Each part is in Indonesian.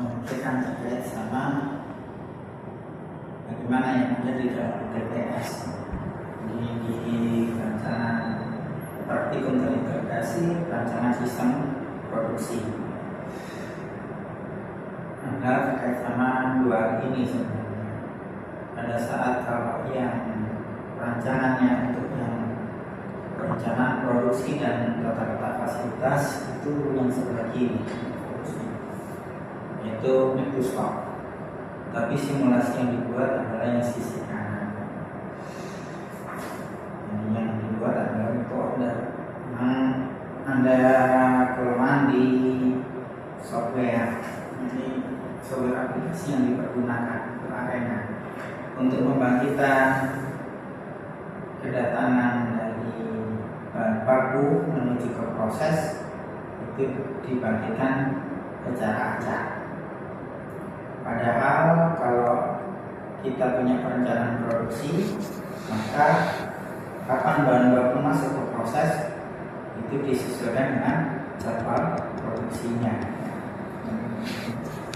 memikirkan terkait sama bagaimana yang ada di dalam TTS di rancangan praktikum terintegrasi rancangan sistem produksi. Adalah terkait sama dua ini sebenarnya. Pada saat kalau yang rancangannya untuk yang perencanaan produksi dan tata fasilitas itu yang sebelah kiri, yaitu Microsoft. Tapi simulasi yang dibuat adalah yang sisi kanan. Yang dibuat adalah itu memang ada kelemahan di software. Jadi software aplikasi yang dipergunakan untuk Arena untuk membangkitkan kedatangan dari bahan baku menuju ke proses itu dibangkitkan secara acak. Padahal kalau kita punya perencanaan produksi, maka kapan bahan baku masuk ke proses itu disesuaikan dengan jadwal produksinya.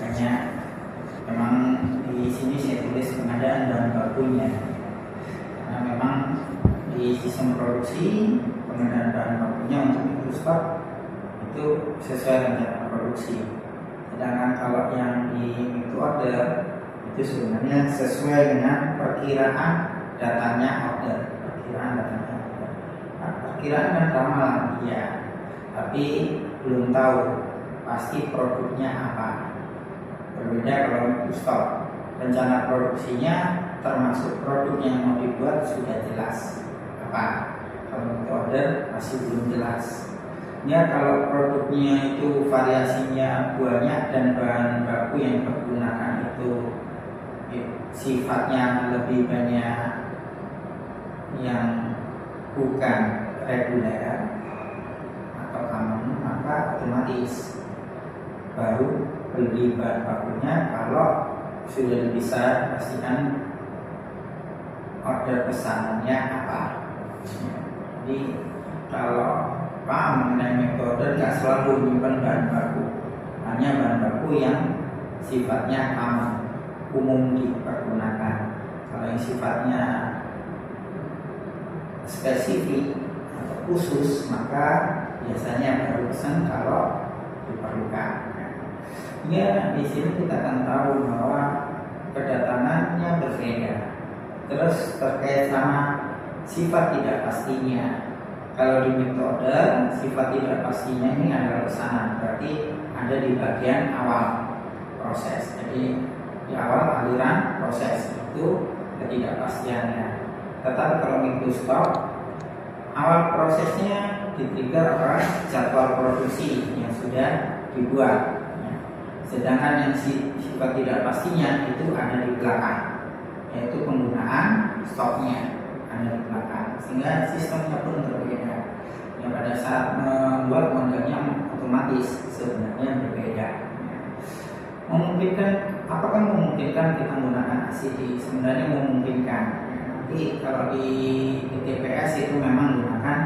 Makanya memang di sini saya tulis pengadaan bahan bakunya, karena memang di sistem produksi pengadaan bahan bakunya untuk Microsoft itu sesuai rencana produksi. Sedangkan kalau yang di micro order itu sebenarnya sesuai dengan perkiraan datanya order, perkiraan dan ramalan ya, tapi belum tahu pasti produknya apa. Berbeda kalau Microsoft, rencana produksinya termasuk produk yang mau dibuat sudah jelas apa. Kalau micro order masih belum jelas. Ya, kalau produknya itu variasinya banyak dan bahan baku yang digunakan itu sifatnya lebih banyak yang bukan reguler atau common, maka otomatis baru beli bahan bakunya kalau sudah bisa pastikan order pesanannya apa. Jadi kalau paham mengenai metode, nggak selalu menyimpan bahan baku, hanya bahan baku yang sifatnya aman, umum dipergunakan. Kalau yang sifatnya spesifik atau khusus, maka biasanya baru pesan kalau diperlukan. Ya, di sini kita akan tahu bahwa kedatangannya berbeda. Terus terkait sama sifat tidak pastinya. Kalau di metode sifat tidak pastinya ini adalah pesanan, berarti ada di bagian awal proses. Jadi di awal aliran proses itu ketidakpastiannya. Tetapi kalau Microsoft awal prosesnya di-trigger oleh jadwal produksi yang sudah dibuat. Sedangkan yang sifat tidak pastinya itu ada di belakang, yaitu penggunaan stoknya ada di belakang, sehingga sistemnya pun berbeda. Yang pada saat membuat modelnya otomatis sebenarnya berbeda. Memungkinkan, apakah memungkinkan kita menggunakan ACD? Sebenarnya memungkinkan. Nanti kalau di TPS itu memang menggunakan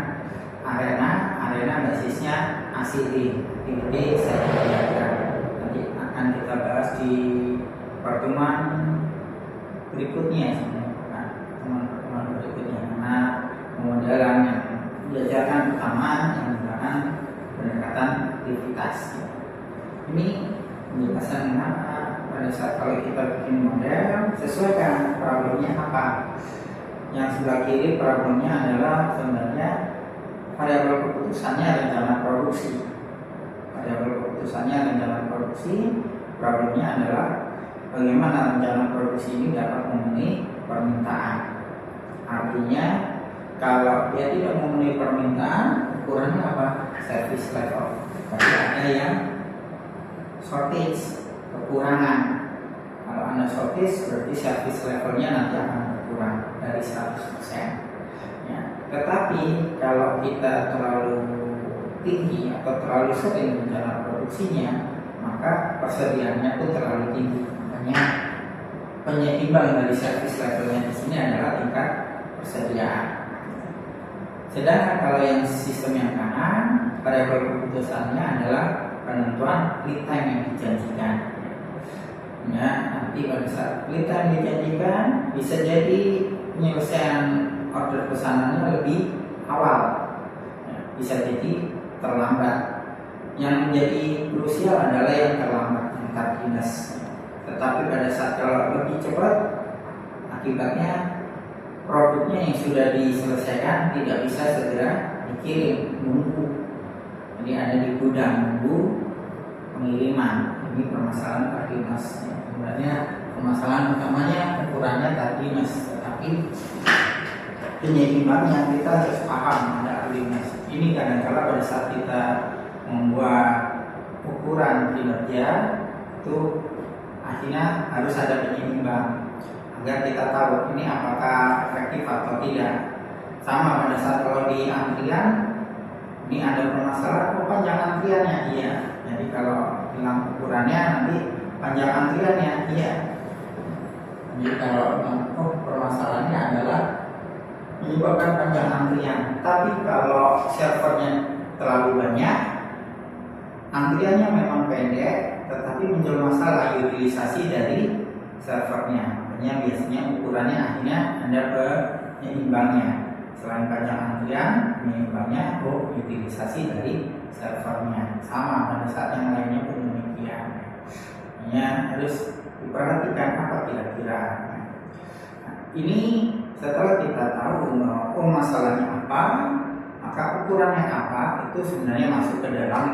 arena basisnya ACD. Jadi saya jelaskan. Nanti akan kita bahas di pertemuan berikutnya, pertemuan berikutnya, karena pemodelan yang diajarkan pertama yang menggunakan pendekatan aktivitas. Ini menjelaskan mengapa pada saat kalau kita bikin model sesuaikan problemnya apa. Yang sebelah kiri problemnya adalah sebenarnya variabel keputusannya rencana produksi. Variabel keputusannya rencana produksi, problemnya adalah bagaimana rencana produksi ini dapat memenuhi permintaan. Artinya kalau dia tidak memenuhi permintaan, ukurannya apa? Service level. Berarti ada yang shortage, kekurangan. Kalau Anda shortage, berarti service levelnya nanti akan berkurang dari 100%. Ya. Tetapi kalau kita terlalu tinggi atau terlalu sering rencana produksinya, maka persediaannya pun terlalu tinggi. Makanya penyeimbang dari service levelnya di sini adalah tingkat persediaan. Sedangkan kalau yang sistem yang kanan, variabel keputusannya adalah penentuan lead time yang dijanjikan. nanti pada saat lead time dijanjikan bisa jadi penyelesaian order pesanannya lebih awal, bisa jadi terlambat. Yang menjadi krusial adalah yang terlambat, yang tardiness. Tetapi pada saat kalau lebih cepat, akibatnya produknya yang sudah diselesaikan tidak bisa segera dikirim, nunggu. Jadi ada di gudang nunggu pengiriman. Ini permasalahan tardiness. Sebenarnya permasalahan utamanya ukurannya tardiness, tetapi penyeimbangnya kita harus paham ada tardiness. Ini kadang-kala pada saat kita membuat ukuran kinerja itu akhirnya harus ada penyeimbang agar kita tahu ini apakah efektif atau tidak. Sama pada saat kalau di antrian ini ada permasalahan panjang antriannya, iya. Jadi kalau bilang ukurannya nanti panjang antriannya, iya. Jadi kalau permasalahannya adalah menyebabkan panjang antrian. Tapi kalau servernya terlalu banyak, antriannya memang pendek, tetapi muncul masalah utilisasi dari servernya. Makanya biasanya ukurannya akhirnya ada penyeimbangnya. Selain panjang antrian, penyeimbangnya utilisasi dari servernya. Sama pada saat yang lainnya pun demikian. Makanya harus diperhatikan apa kira-kira. Ini setelah kita tahu masalahnya apa, maka ukurannya apa, itu sebenarnya masuk ke dalam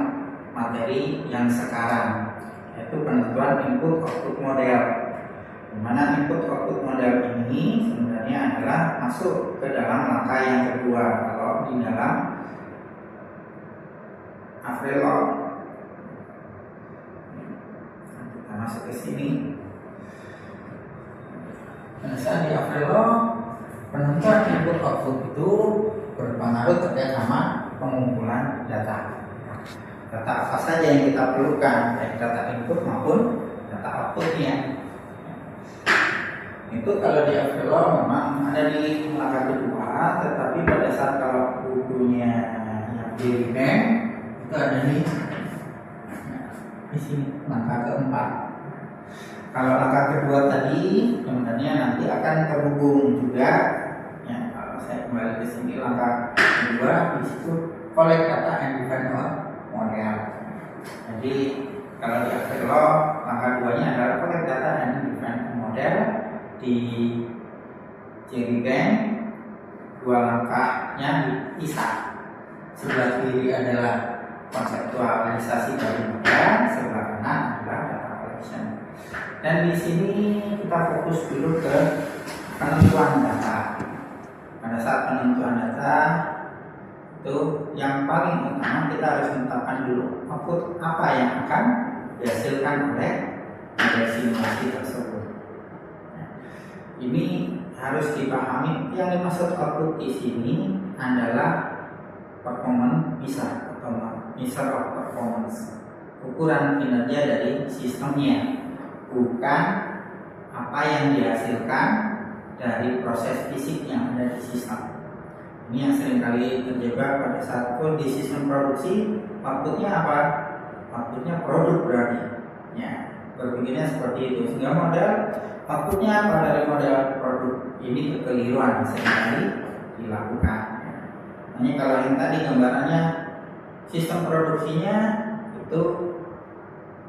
materi yang sekarang, yaitu penentuan input output model. Di mana input output model ini sebenarnya adalah masuk ke dalam langkah yang kedua kalau di dalam Avrillov. Kita masuk ke sini. Pada saat di Avrillov, penentuan input output itu berpengaruh terkait sama pengumpulan data. Data apa saja yang kita perlukan, baik data input maupun data outputnya. Itu kalau di Avrillov memang ada di langkah kedua, tetapi pada saat kalau bukunya yang di bank itu ada di sini langkah keempat. Kalau langkah kedua tadi sebenarnya nanti akan terhubung juga. Ya, kalau saya kembali ke sini langkah kedua, di situ collect data and define model. Jadi kalau di Avrillov langkah duanya adalah collect data and define model. Di Jerry Bank dua langkahnya dipisah. Sebelah kiri adalah konseptualisasi dari model, sebelah kanan adalah data collection. Dan di sini kita fokus dulu ke penentuan data. Pada saat penentuan data itu yang paling utama kita harus menetapkan dulu output apa yang akan dihasilkan oleh model simulasi tersebut. Ini harus dipahami, yang dimaksud output di sini adalah performance measure of performance, ukuran kinerja dari sistemnya, bukan apa yang dihasilkan dari proses fisik yang ada di sistem. Ini yang seringkali terjebak pada saat di sistem produksi, outputnya apa? Outputnya produk berarti. Ya, berpikirnya seperti itu. Sehingga model outputnya apa dari model produk, ini kekeliruan seringkali dilakukan. Hanya kalau yang tadi gambarannya sistem produksinya itu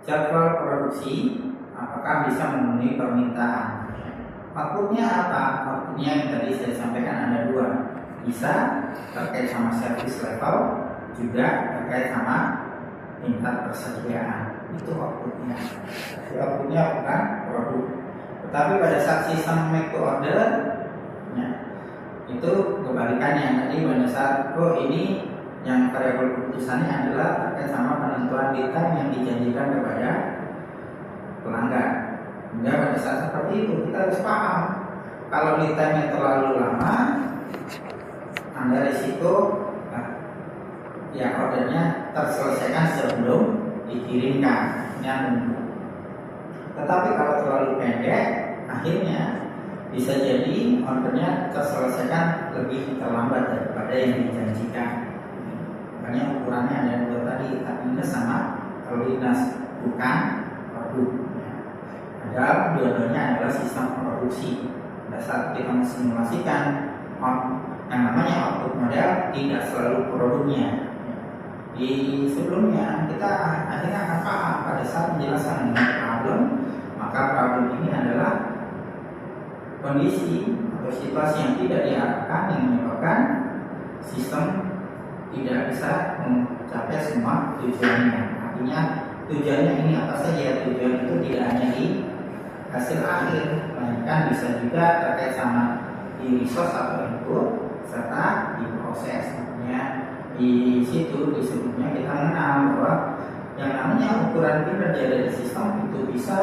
jadwal produksi, apakah bisa memenuhi permintaan. Outputnya apa? Outputnya yang tadi saya sampaikan ada dua, bisa terkait sama service level, juga terkait sama tingkat persediaan. Itu outputnya. Outputnya bukan produk. Tetapi pada saat sistem make to order, ya, itu kebalikannya. Tadi pada saat ini yang variabel keputusannya adalah terkait sama penentuan lead time yang dijanjikan kepada pelanggan. Hingga pada saat seperti itu kita harus paham kalau lead time-nya terlalu lama, ada risiko ya ordernya terselesaikan sebelum dikirimkan. Tetapi kalau terlalu pendek, akhirnya bisa jadi ordernya terselesaikan lebih terlambat daripada yang dijanjikan. Makanya ukurannya ada dua tadi, tardiness sama earliness, bukan produk. Ada Padahal dua-duanya adalah sistem produksi. Pada saat kita mensimulasikan yang namanya output model tidak selalu produknya. Di sebelumnya kita akhirnya akan paham pada saat menjelaskan mengenai problem, maka problem ini adalah kondisi atau situasi yang tidak diharapkan yang menyebabkan sistem tidak bisa mencapai semua tujuannya. Artinya tujuannya ini apa saja? Tujuan itu tidak hanya di hasil akhir, melainkan bisa juga terkait sama di resource atau input serta di proses. Artinya di situ disebutnya kita mengenal bahwa yang namanya ukuran kinerja dari sistem itu bisa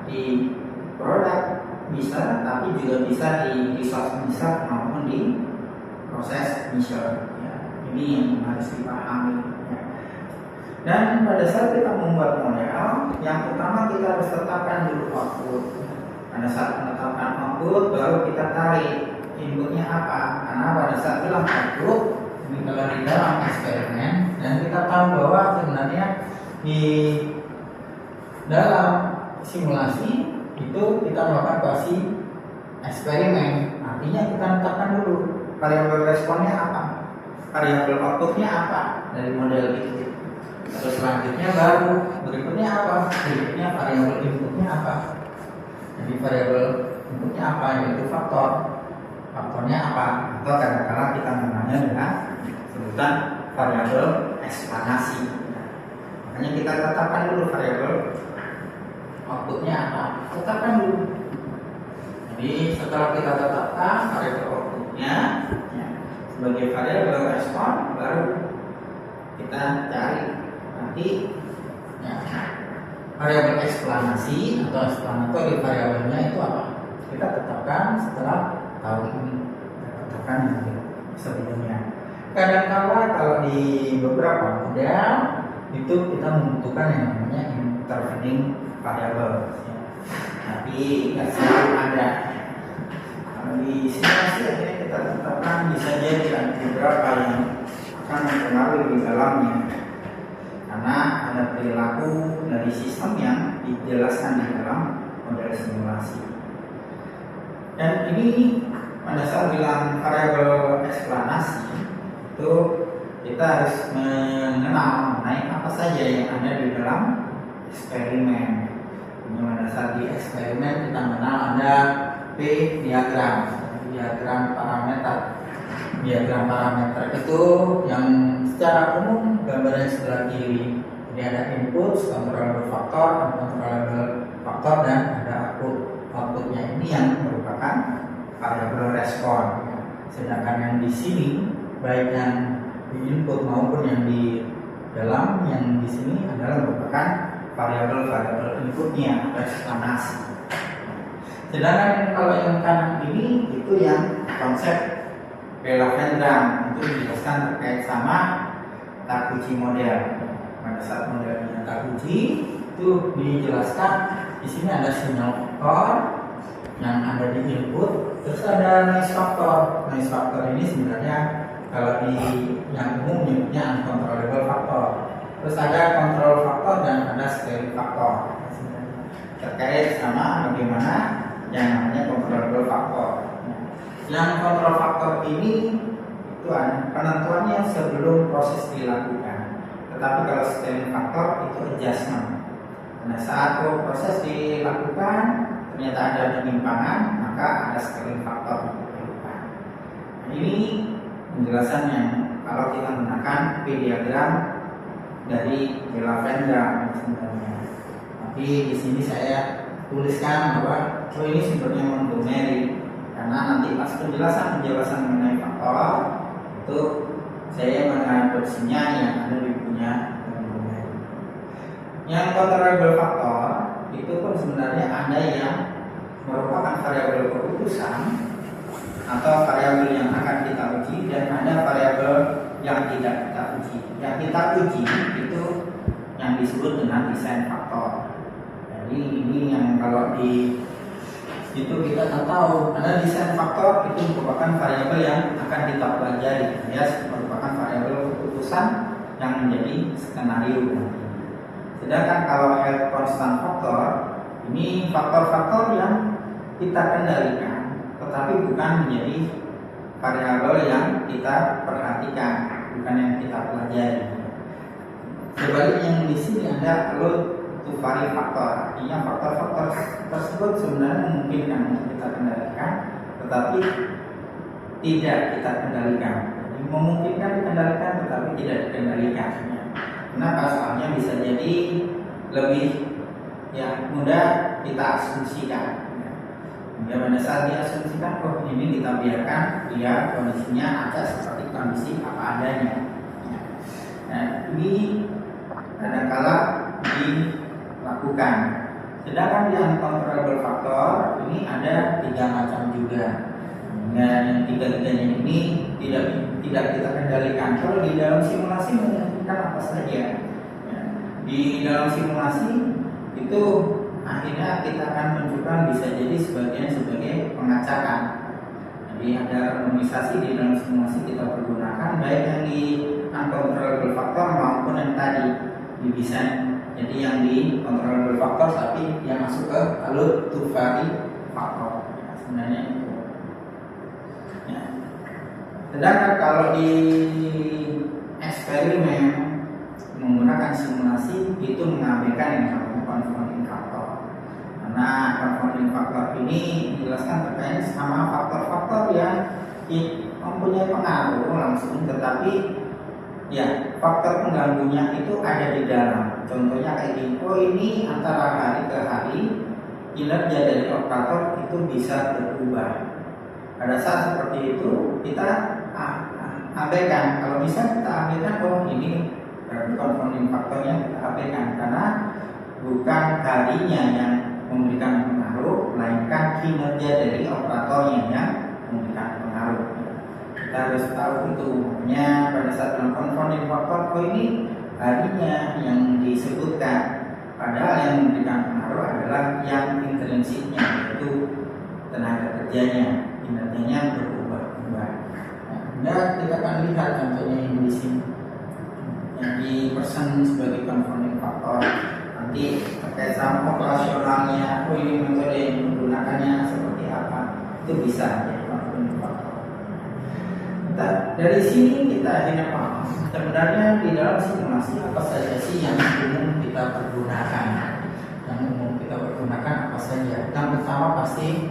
di produk bisa, tapi juga bisa di resource bisa maupun di proses measure. Ya, ini yang harus dipahami. Ya. Dan pada saat kita membuat model, yang utama kita harus tetapkan dulu output. Pada saat menetapkan output, baru kita tarik inputnya apa. Karena pada saat bilang output, ini kalau di dalam eksperimen, dan kita tahu bahwa sebenarnya di dalam simulasi itu kita melakukan quasi eksperimen. Artinya kita tetapkan dulu variabel responnya apa, variabel outputnya apa dari model itu. Terus selanjutnya baru berikutnya apa? Berikutnya variabel inputnya apa? Jadi variabel inputnya apa? Yaitu faktor. Faktornya apa? Atau kadang-kadang kita namanya dengan sebutan variabel eksplanasi. Makanya kita tetapkan dulu variabel outputnya apa? Tetapkan dulu. Jadi setelah kita tetapkan variabel outputnya ya, sebagai variabel respon, baru kita cari nanti ya, variabel eksplanasi atau eksplanatori variabelnya itu apa? Kita tetapkan setelah tahu ini, kita tetapkan nanti sebelumnya. Kadang-kala kalau di beberapa model itu kita membutuhkan yang namanya intervening variable, tapi nggak selalu ada. Kalau di simulasi akhirnya kita tetapkan bisa jadi ada beberapa yang akan mempengaruhi di dalamnya, karena ada perilaku dari sistem yang dijelaskan di dalam model simulasi. Dan ini pada saat bilang variabel eksplanasi itu kita harus mengenal mengenai apa saja yang ada di dalam eksperimen. Pada saat di eksperimen kita mengenal ada P diagram, diagram parameter. Diagram parameter itu yang secara umum gambarnya sebelah kiri. Jadi ada input, controllable factor, uncontrollable factor, dan ada output. Outputnya ini yang merupakan variabel respon. Sedangkan yang di sini baik yang di input maupun yang di dalam yang di sini adalah merupakan variabel inputnya atau eksplanasi. Sedangkan kalau yang kanan ini itu yang konsep Bella Vendram, itu dijelaskan terkait sama Takeuchi model. Pada saat modelnya Takeuchi itu dijelaskan di sini ada sinyal faktor yang ada di input, terus ada noise factor. Noise factor ini sebenarnya kalau di yang umum menyebutnya uncontrollable factor. Terus ada control factor dan ada scaling factor. Terkait sama bagaimana yang namanya controllable factor. Yang control factor ini itu penentuannya sebelum proses dilakukan. Tetapi kalau scaling factor itu adjustment. Nah, saat proses dilakukan ternyata ada penyimpangan, maka ada scaling factor dilakukan. Nah, ini penjelasannya kalau kita menggunakan P diagram dari Bella Vendram sebenarnya. Tapi di sini saya tuliskan bahwa ini sumbernya Montgomery, karena nanti pas penjelasan mengenai faktor itu saya mengadopsinya yang ada di bukunya Montgomery. Yang controllable factor itu pun sebenarnya ada yang merupakan variabel keputusan atau variabel yang akan kita uji, dan ada variabel yang tidak kita uji. Yang kita uji itu yang disebut dengan design faktor. Jadi ini yang kalau di itu kita tak tahu, karena design faktor itu merupakan variabel yang akan kita pelajari, alias merupakan variabel keputusan yang menjadi skenario. Sedangkan kalau health constant faktor ini Ini faktor-faktor yang kita kendalikan, tetapi bukan menjadi variabel yang kita perhatikan, bukan yang kita pelajari. Sebaliknya yang di sini ada load to vary faktor, artinya faktor-faktor tersebut sebenarnya memungkinkan untuk kita kendalikan, tetapi tidak kita kendalikan. Jadi memungkinkan dikendalikan, tetapi tidak dikendalikan. Kenapa? Soalnya bisa jadi lebih mudah kita asumsikan. Ya, pada saat diasumsikan, oh ini kita biarkan dia kondisinya ada seperti kondisi apa adanya. Nah, ini kadang-kala dilakukan. Sedangkan di uncontrollable factor ini ada 3 macam juga. Dan tiga-tiganya ini tidak kita kendalikan. Kalau di dalam simulasi memungkinkan apa saja. Di dalam simulasi itu akhirnya kita akan menunjukkan bisa jadi sebagian sebagai pengacakan. Jadi ada randomisasi di dalam simulasi kita pergunakan, baik yang di uncontrollable factor maupun yang tadi di desain. Jadi yang di controllable factor tapi yang masuk ke load to vary factor. Sebenarnya itu. Ya. Sedangkan kalau di eksperimen menggunakan simulasi itu mengabaikan yang namanya confounding factor. Karena confounding factor ini dijelaskan terkait sama faktor-faktor yang mempunyai pengaruh langsung, tetapi faktor pengganggunya itu ada di dalam. Contohnya kayak gini, oh ini antara hari ke hari kinerja dari operator itu bisa berubah. Pada saat seperti itu kita abaikan. Kalau bisa kita abaikan, oh ini confounding faktornya kita abaikan karena bukan harinya yang memberikan pengaruh, melainkan kinerja dari operatornya yang memberikan pengaruh. Kita harus tahu itu. Makanya pada saat dalam confounding faktor, oh ini harinya yang disebutkan, padahal yang memberikan pengaruh adalah yang intrinsiknya, yaitu tenaga kerjanya, kinerjanya berubah-ubah. Nah, kita akan lihat contohnya yang di sini, yang di persen sebagai confounding faktor. Nanti terkait sama operasionalnya, oh ini metode yang menggunakannya seperti apa, itu bisa jadi confounding faktor. Dari sini kita akhirnya paham sebenarnya di dalam simulasi apa saja sih yang umum kita pergunakan. Yang umum kita pergunakan apa saja? Yang pertama pasti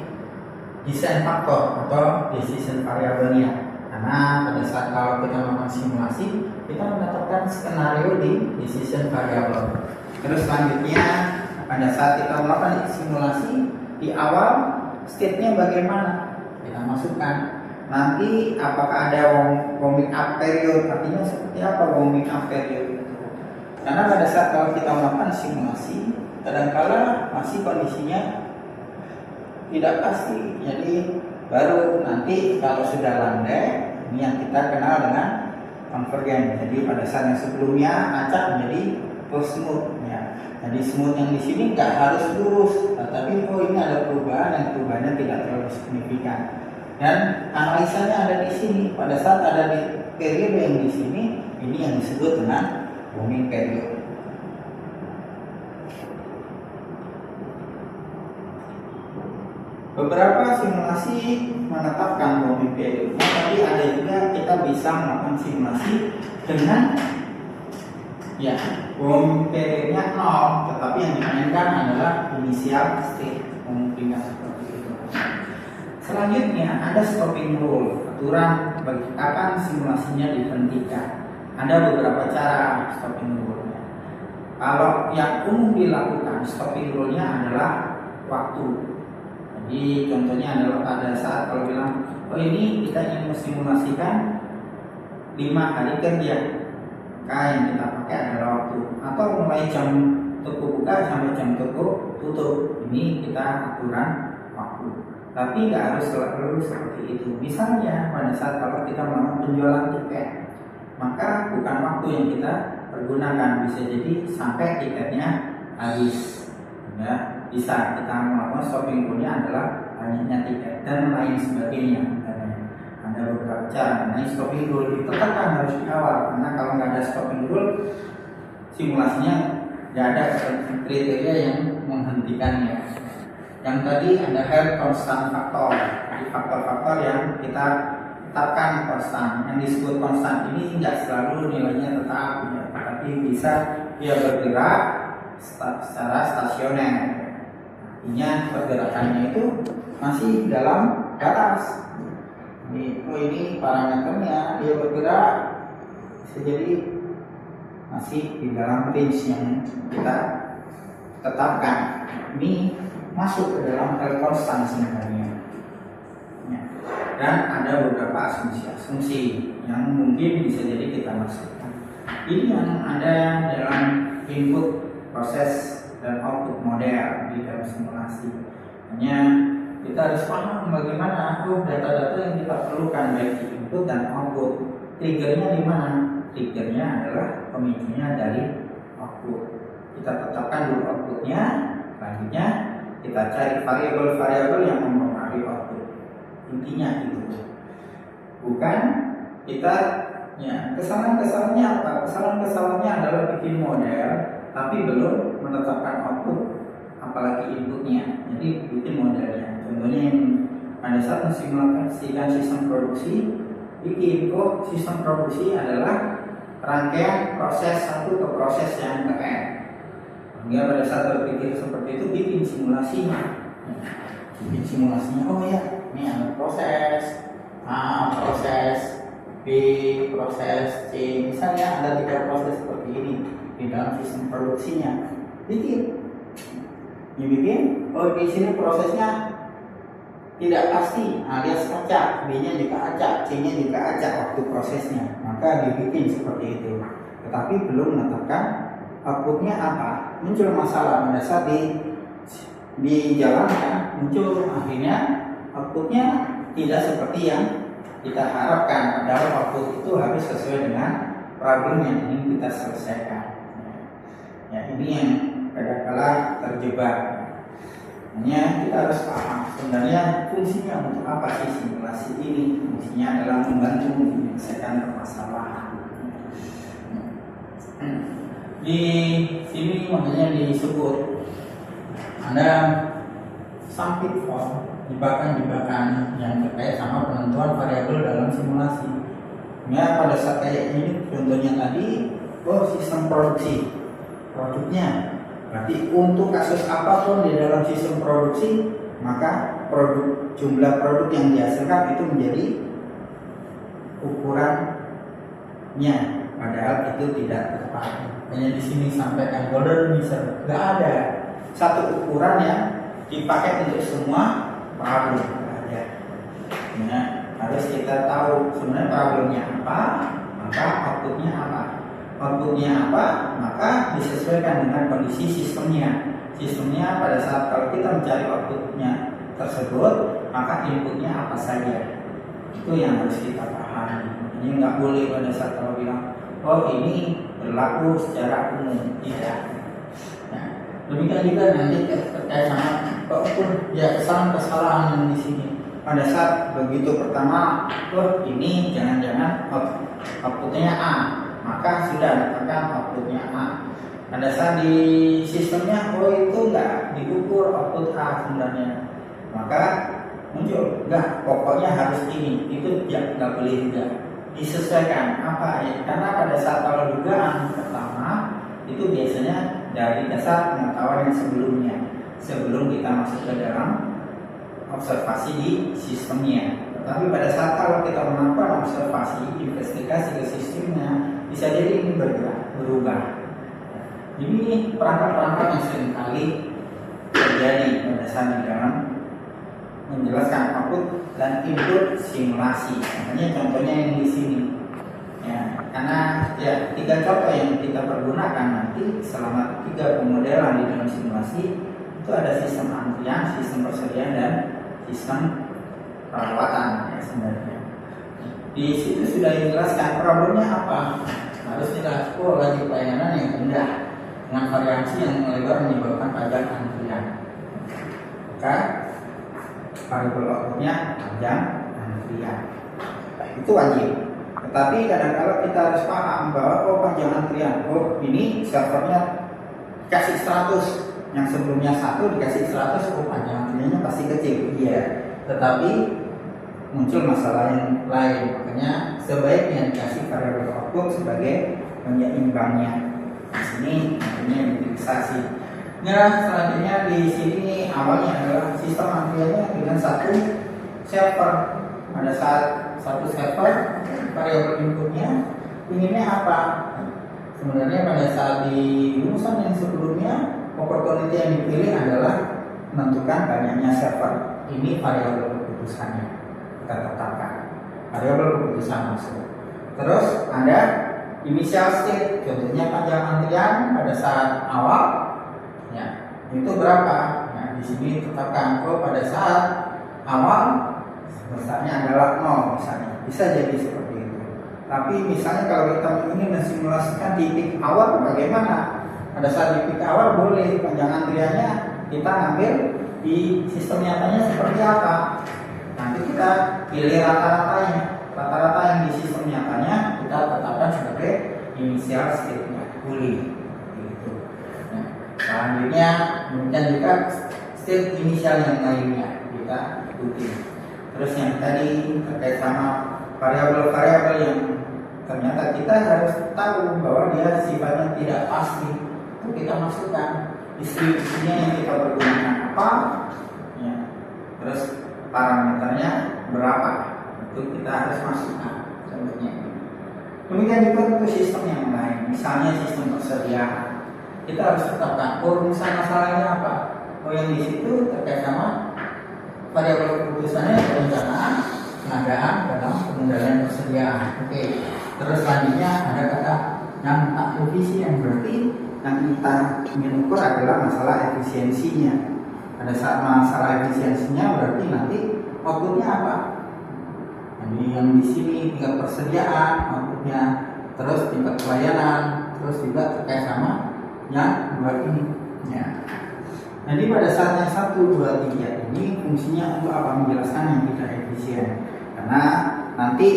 design faktor atau decision variabelnya. Karena pada saat kalau kita melakukan simulasi, kita menetapkan skenario di decision variable. Terus selanjutnya pada saat kita melakukan simulasi, di awal state-nya bagaimana? Kita masukkan. Nanti apakah ada warming up period, artinya seperti apa warming up period itu? Karena pada saat kalau kita melakukan simulasi, kadangkala masih kondisinya tidak pasti. Jadi baru nanti kalau sudah landai, ini yang kita kenal dengan convergen. Jadi pada saat yang sebelumnya acak menjadi full smooth. Ya. Jadi smooth yang di sini nggak harus lurus, tapi oh ini ada perubahan yang perubahannya tidak terlalu signifikan. Dan analisanya ada di sini. Pada saat ada di periode yang di sini, ini yang disebut dengan warming period. Beberapa simulasi menetapkan warming period, tapi ada juga kita bisa melakukan simulasi dengan warming periodnya 0, tetapi yang dimainkan adalah initial state, memungkinkan seperti itu. Selanjutnya ada stopping rule, aturan bagi kapan simulasinya dihentikan. Ada beberapa cara stopping rule. Kalau yang umum dilakukan stopping rule-nya adalah waktu. Jadi contohnya adalah pada saat kalau bilang, oh ini kita ingin mensimulasikan 5 hari kerja, maka yang kita pakai adalah waktu. Atau mulai jam toko buka sampai jam toko tutup, ini kita aturan waktu. Tapi nggak harus selalu seperti itu. Misalnya pada saat kalau kita melakukan penjualan tiket, maka bukan waktu yang kita pergunakan, bisa jadi sampai tiketnya habis. Ya, bisa kita melakukan stopping rule-nya adalah banyaknya tiket dan lain sebagainya. Ada beberapa cara. Nah, stopping rule ditetapkan harus di awal, karena kalau nggak ada stopping rule, simulasinya nggak ada kriteria yang menghentikannya. Yang tadi ada health constant factor, jadi faktor-faktor yang kita tetapkan konstan. Yang disebut konstan ini nggak selalu nilainya tetap, ya, tapi bisa dia bergerak secara stasioner. Artinya pergerakannya itu masih dalam batas. Ini parameternya dia bergerak bisa jadi masih di dalam range yang kita tetapkan. Ini masuk ke dalam health constant sebenarnya. Ya. Dan ada beberapa asumsi-asumsi yang mungkin bisa jadi kita masukkan. Ini yang ada dalam input, proses, dan output model di dalam simulasi. Hanya kita harus paham bagaimana data-data yang kita perlukan baik di input dan output. Triggernya di mana? Triggernya adalah pemicunya dari output. Kita tetapkan dulu outputnya, selanjutnya kita cari variabel-variabel yang mempengaruhi output. Intinya itu. Bukan kita kesalahan-kesalahannya apa? Kesalahan-kesalahannya adalah bikin model tapi belum menetapkan output, apalagi inputnya. Jadi bikin modelnya. Contohnya yang pada saat mensimulasikan sistem produksi, bikin sistem produksi adalah rangkaian proses satu ke proses yang lain. Hingga pada saat berpikir seperti itu bikin simulasinya. Bikin simulasinya, oh ya, ini ada proses A, proses B, proses C. Misalnya ada 3 proses seperti ini di dalam sistem produksinya. Dibikin, oh di sini prosesnya tidak pasti, alias acak, B-nya juga acak, C-nya juga acak waktu prosesnya, maka dibikin seperti itu. Tetapi belum menetapkan outputnya apa. Muncul masalah pada saat dijalankan, muncul akhirnya outputnya tidak seperti yang kita harapkan. Padahal output itu harus sesuai dengan problem yang ingin kita selesaikan. Ya, ini yang kadang-kala terjebak. Hanya kita harus paham sebenarnya fungsinya untuk apa sih simulasi ini. Fungsinya adalah membantu menyelesaikan permasalahan. Di sini makanya disebut ada some pitfall, jebakan-jebakan yang terkait sama penentuan variabel dalam simulasi. Ya, pada saat kayak ini contohnya tadi, sistem produksi produknya. Berarti untuk kasus apapun di dalam sistem produksi, maka jumlah produk yang dihasilkan itu menjadi ukurannya. Padahal itu tidak tepat. Hanya di sini sampaikan golden measure, nggak ada satu ukuran yang dipakai untuk semua problem. Ada. Ya, harus kita tahu sebenarnya problemnya apa, maka outputnya apa. Outputnya apa, maka disesuaikan dengan kondisi sistemnya. Sistemnya pada saat kalau kita mencari outputnya tersebut, maka inputnya apa saja. Itu yang harus kita pahami. Ini nggak boleh pada saat kalau bilang, oh ini berlaku secara umum, tidak. Nah, demikian juga nanti terkait sama kesalahan-kesalahan yang di sini. Pada saat begitu pertama, ini jangan-jangan outputnya A, maka sudah dapatkan outputnya A. Pada saat di sistemnya, itu enggak diukur output A sebenarnya, maka muncul enggak, pokoknya harus ini, itu enggak boleh juga. Disesuaikan apa ya? Karena pada saat kalau dugaan pertama itu biasanya dari dasar pengetahuan yang sebelumnya, sebelum kita masuk ke dalam observasi di sistemnya. Tetapi pada saat kalau kita melakukan observasi, investigasi ke sistemnya, bisa jadi ini berubah. Ini perangkat-perangkat yang seringkali terjadi pada saat di dalam menjelaskan output dan input simulasi. Makanya contohnya yang di sini. Ya, karena ya 3 contoh yang kita pergunakan nanti selama 3 pemodelan di dalam simulasi itu ada sistem antrian, sistem persediaan dan sistem perawatan ya sebenarnya. Di situ sudah dijelaskan problemnya apa. Harus kita lagi pelayanan yang rendah dengan variasi yang melebar menyebabkan panjang antrian. Maka variabel outputnya panjang antrian. Itu wajib. Tetapi kadang-kadang kita harus paham bahwa panjang antrian, ini servernya kasih 100, yang sebelumnya 1 dikasih 100, oh panjang antriannya pasti kecil. Iya, tetapi muncul masalah yang lain, makanya sebaiknya dikasih variabel output sebagai penyeimbangnya. Di sini namanya utilisasi. Nah, selanjutnya di sini awalnya adalah sistem antriannya dengan satu server. Pada saat satu server, variabel inputnya inginnya apa? Sebenarnya pada saat di rumusan yang sebelumnya, opportunity yang dipilih adalah menentukan banyaknya server. Ini variabel keputusannya kita tetapkan. Variabel keputusan masuk. Terus ada initial state, contohnya panjang antrian pada saat awal, ya itu berapa? Nah di sini tetapkan pada saat awal besarnya adalah 0 misalnya, bisa jadi seperti itu. Tapi misalnya kalau kita ingin mensimulasikan di peak hour bagaimana? Pada saat di peak hour boleh panjang antriannya kita ambil di sistem nyatanya seperti apa? Nanti kita pilih rata-ratanya. Rata-rata yang di sistem nyatanya kita tetapkan sebagai initial state-nya, boleh. Gitu. Nah, selanjutnya kemudian juga state inisial yang lainnya kita ikuti. Terus yang tadi terkait sama variabel-variabel yang ternyata kita harus tahu bahwa dia sifatnya tidak pasti, itu kita masukkan distribusinya yang kita pergunakan apa, ya. Terus parameternya berapa, itu kita harus masukkan. Contohnya demikian juga untuk sistem yang lain, misalnya sistem persediaan, kita harus tetapkan rumusan masalahnya apa. Oh yang di situ terkait sama variabel keputusannya perencanaan, pengadaan dalam pengendalian persediaan. Oke. Terus selanjutnya ada kata yang tak efisien, berarti yang kita ingin ukur adalah masalah efisiensinya. Pada saat masalah efisiensinya berarti nanti outputnya apa? Jadi yang di sini tingkat persediaan, outputnya, terus tingkat pelayanan, terus juga terkait sama yang dua ini. Ya. Jadi pada saat yang 1, 2, 3 ini fungsinya untuk apa? Menjelaskan yang tidak efisien. Karena nanti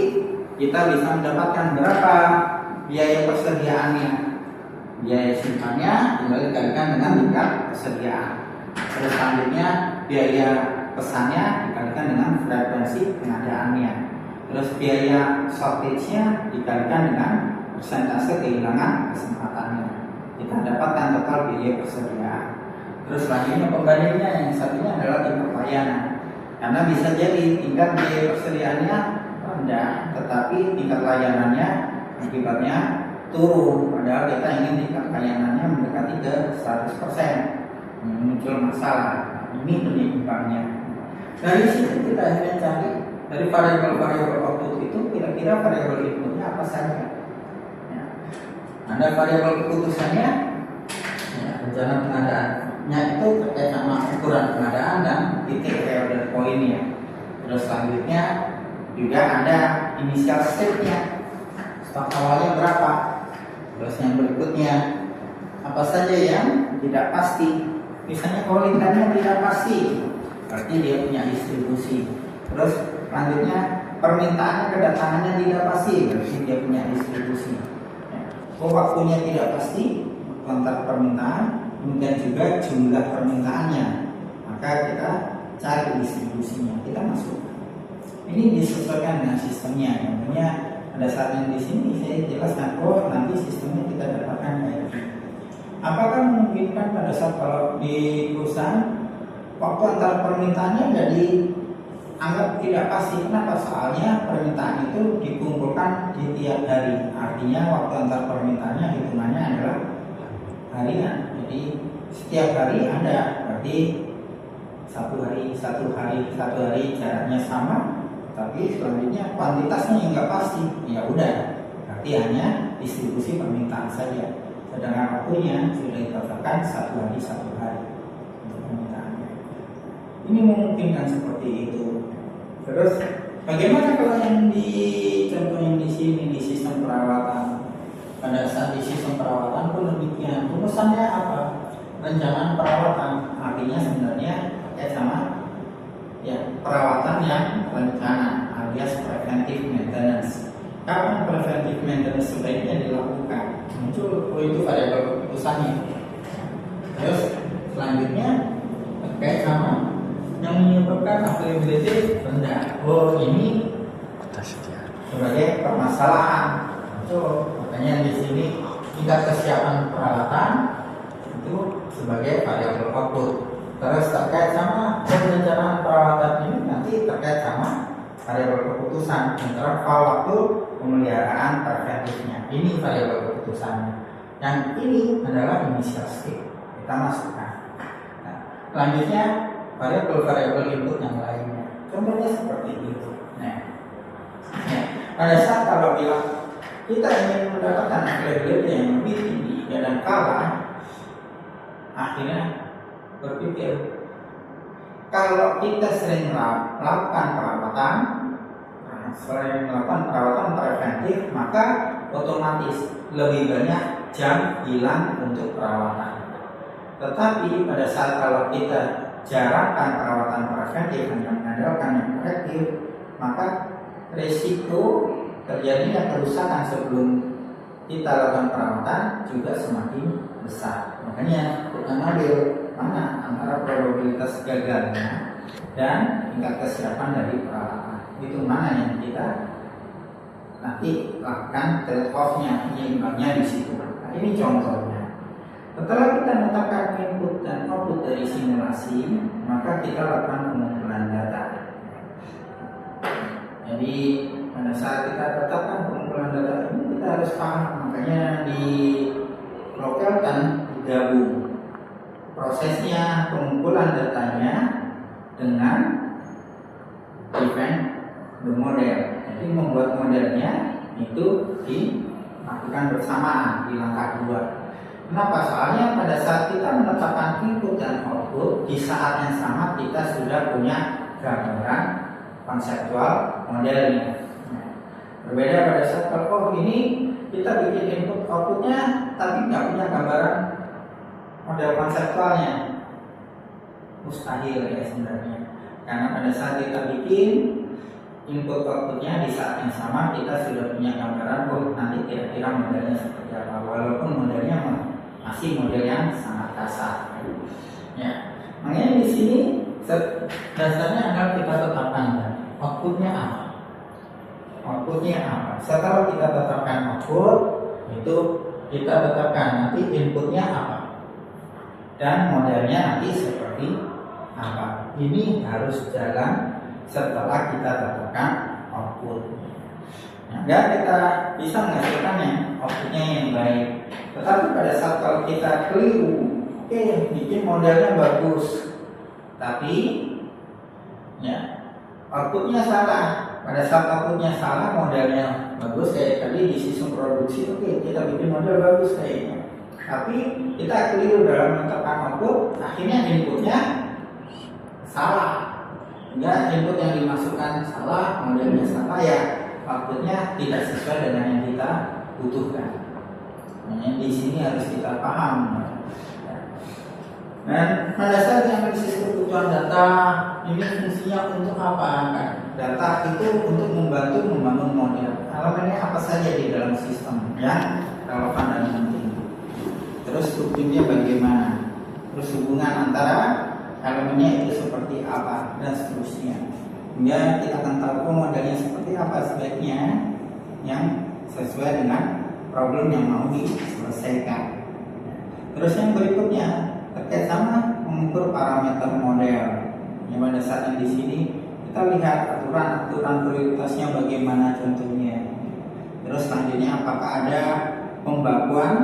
kita bisa mendapatkan berapa biaya persediaannya. Biaya simpannya tinggal dikalikan dengan tingkat persediaan. Terus selanjutnya biaya pesannya dikalikan dengan frekuensi pengadaannya. Terus biaya shortage-nya dikalikan dengan persentase kehilangan kesempatannya. Kita dapatkan total biaya persediaan. Terus selanjutnya pembandingnya yang satunya adalah tingkat pelayanan. Karena bisa jadi tingkat biaya persediaannya rendah, tetapi tingkat layanannya akibatnya turun. Padahal kita ingin tingkat layanannya mendekati ke 100%. Muncul masalah. Ini penyeimbangnya. Dari situ kita akhirnya cari dari variabel-variabel output itu kira-kira variabel inputnya apa saja. Ya. Ada variabel keputusannya, ya, rencana pengadaannya itu terkait sama ukuran pengadaan dan titik reorder poinnya. Terus selanjutnya juga ada initial state-nya, stok awalnya berapa. Terus yang berikutnya apa saja yang tidak pasti. Misalnya kualitasnya tidak pasti, berarti dia punya distribusi. Terus selanjutnya permintaannya kedatangannya tidak pasti, berarti dia punya distribusi. Waktunya tidak pasti, kontak permintaan, kemudian juga jumlah permintaannya, maka kita cari distribusinya, kita masuk. Ini disesuaikan dengan sistemnya. Contohnya pada saat yang di sini saya jelaskan, oh nanti sistemnya kita dapatkan kayak gini. Apakah memungkinkan pada saat kalau di perusahaan waktu antar permintaannya jadi anggap tidak pasti? Kenapa? Soalnya permintaan itu dikumpulkan di tiap hari. Artinya waktu antar permintaannya hitungannya adalah harian. Jadi setiap hari ada, berarti satu hari jaraknya sama, tapi selanjutnya kuantitasnya yang nggak pasti. Ya udah, berarti hanya distribusi permintaan saja. Sedangkan waktunya sudah ditetapkan satu hari untuk permintaannya. Ini memungkinkan seperti itu. Terus bagaimana kalau yang di contoh yang di sini di sistem perawatan? Pada saat di sistem perawatan pun demikian. Rumusannya apa? Rencana perawatan. Artinya sebenarnya terkait sama ya perawatan yang rencana alias preventive maintenance. Kapan preventive maintenance sebaiknya dilakukan? Muncul itu variabel keputusannya. Terus selanjutnya terkait sama yang menyebabkan availability rendah. Oh, ini sebagai permasalahan. Makanya di sini tingkat kesiapan peralatan itu sebagai variabel output. Terus terkait sama perencanaan perawatan ini nanti terkait sama variabel keputusan antara waktu pemeliharaan preventifnya. Ini variabel keputusannya. Yang ini adalah initial state. Kita masukkan. Nah, selanjutnya variabel input yang lainnya. Contohnya seperti itu. Nah, pada saat kalau bilang kita ingin mendapatkan availability yang lebih tinggi dan kalah, akhirnya berpikir kalau kita sering melakukan perawatan, preventif, maka otomatis lebih banyak jam hilang untuk perawatan. Tetapi pada saat kalau kita jarangkan perawatan preventif hanya mengandalkan yang korektif, maka risiko terjadinya kerusakan sebelum kita lakukan perawatan juga semakin besar. Makanya kita ngambil mana antara probabilitas gagalnya dan tingkat kesiapan dari peralatan. Itu mana yang kita nanti lakukan trade off-nya, penyeimbangnya di situ. Nah, ini contohnya. Setelah kita menetapkan input dan output dari simulasi, maka kita lakukan pengumpulan data. Jadi pada saat kita tetapkan pengumpulan data ini kita harus paham, makanya di lokal dan digabung prosesnya pengumpulan datanya dengan define the model. Jadi membuat modelnya itu dilakukan bersamaan di langkah 2. Kenapa? Soalnya pada saat kita menetapkan input dan output, di saat yang sama kita sudah punya gambaran konseptual modelnya. Berbeda pada saat kalau ini kita bikin input outputnya tapi nggak punya gambaran model konseptualnya, mustahil ya sebenarnya. Karena pada saat kita bikin input outputnya di saat yang sama kita sudah punya gambaran nanti kira-kira modelnya seperti apa, walaupun modelnya masih model yang sangat kasar. Ya, makanya di sini dasarnya akan kita tetapkan outputnya apa. Outputnya apa? Setelah kita tetapkan output, itu kita tetapkan nanti inputnya apa dan modelnya nanti seperti apa. Ini harus jalan setelah kita tetapkan output. Nah, kita bisa menghasilkan outputnya yang baik. Tetapi pada saat kalau kita keliru, bikin modelnya bagus, tapi ya outputnya salah. Pada saat outputnya salah, modelnya bagus kayak tadi di sistem produksi, kita bikin model bagus kayaknya. Tapi kita keliru dalam menetapkan output, akhirnya inputnya salah. Enggak, input yang dimasukkan salah, modelnya salah, ya outputnya tidak sesuai dengan yang kita butuhkan. Nah, di sini harus kita paham. Dan pada saat analisis kebutuhan data ini fungsinya untuk apa kan? Data itu untuk membantu membangun model. Elemennya apa saja di dalam sistem yang relevan dan penting. Terus strukturnya bagaimana? Terus hubungan antara elemennya itu seperti apa dan seterusnya. Hingga kita akan tahu modelnya seperti apa sebaiknya yang sesuai dengan problem yang mau diselesaikan. Terus yang berikutnya terkait sama mengukur parameter model. Yang pada saat yang di sini kita lihat aturan prioritasnya bagaimana contohnya. Terus selanjutnya apakah ada pembakuan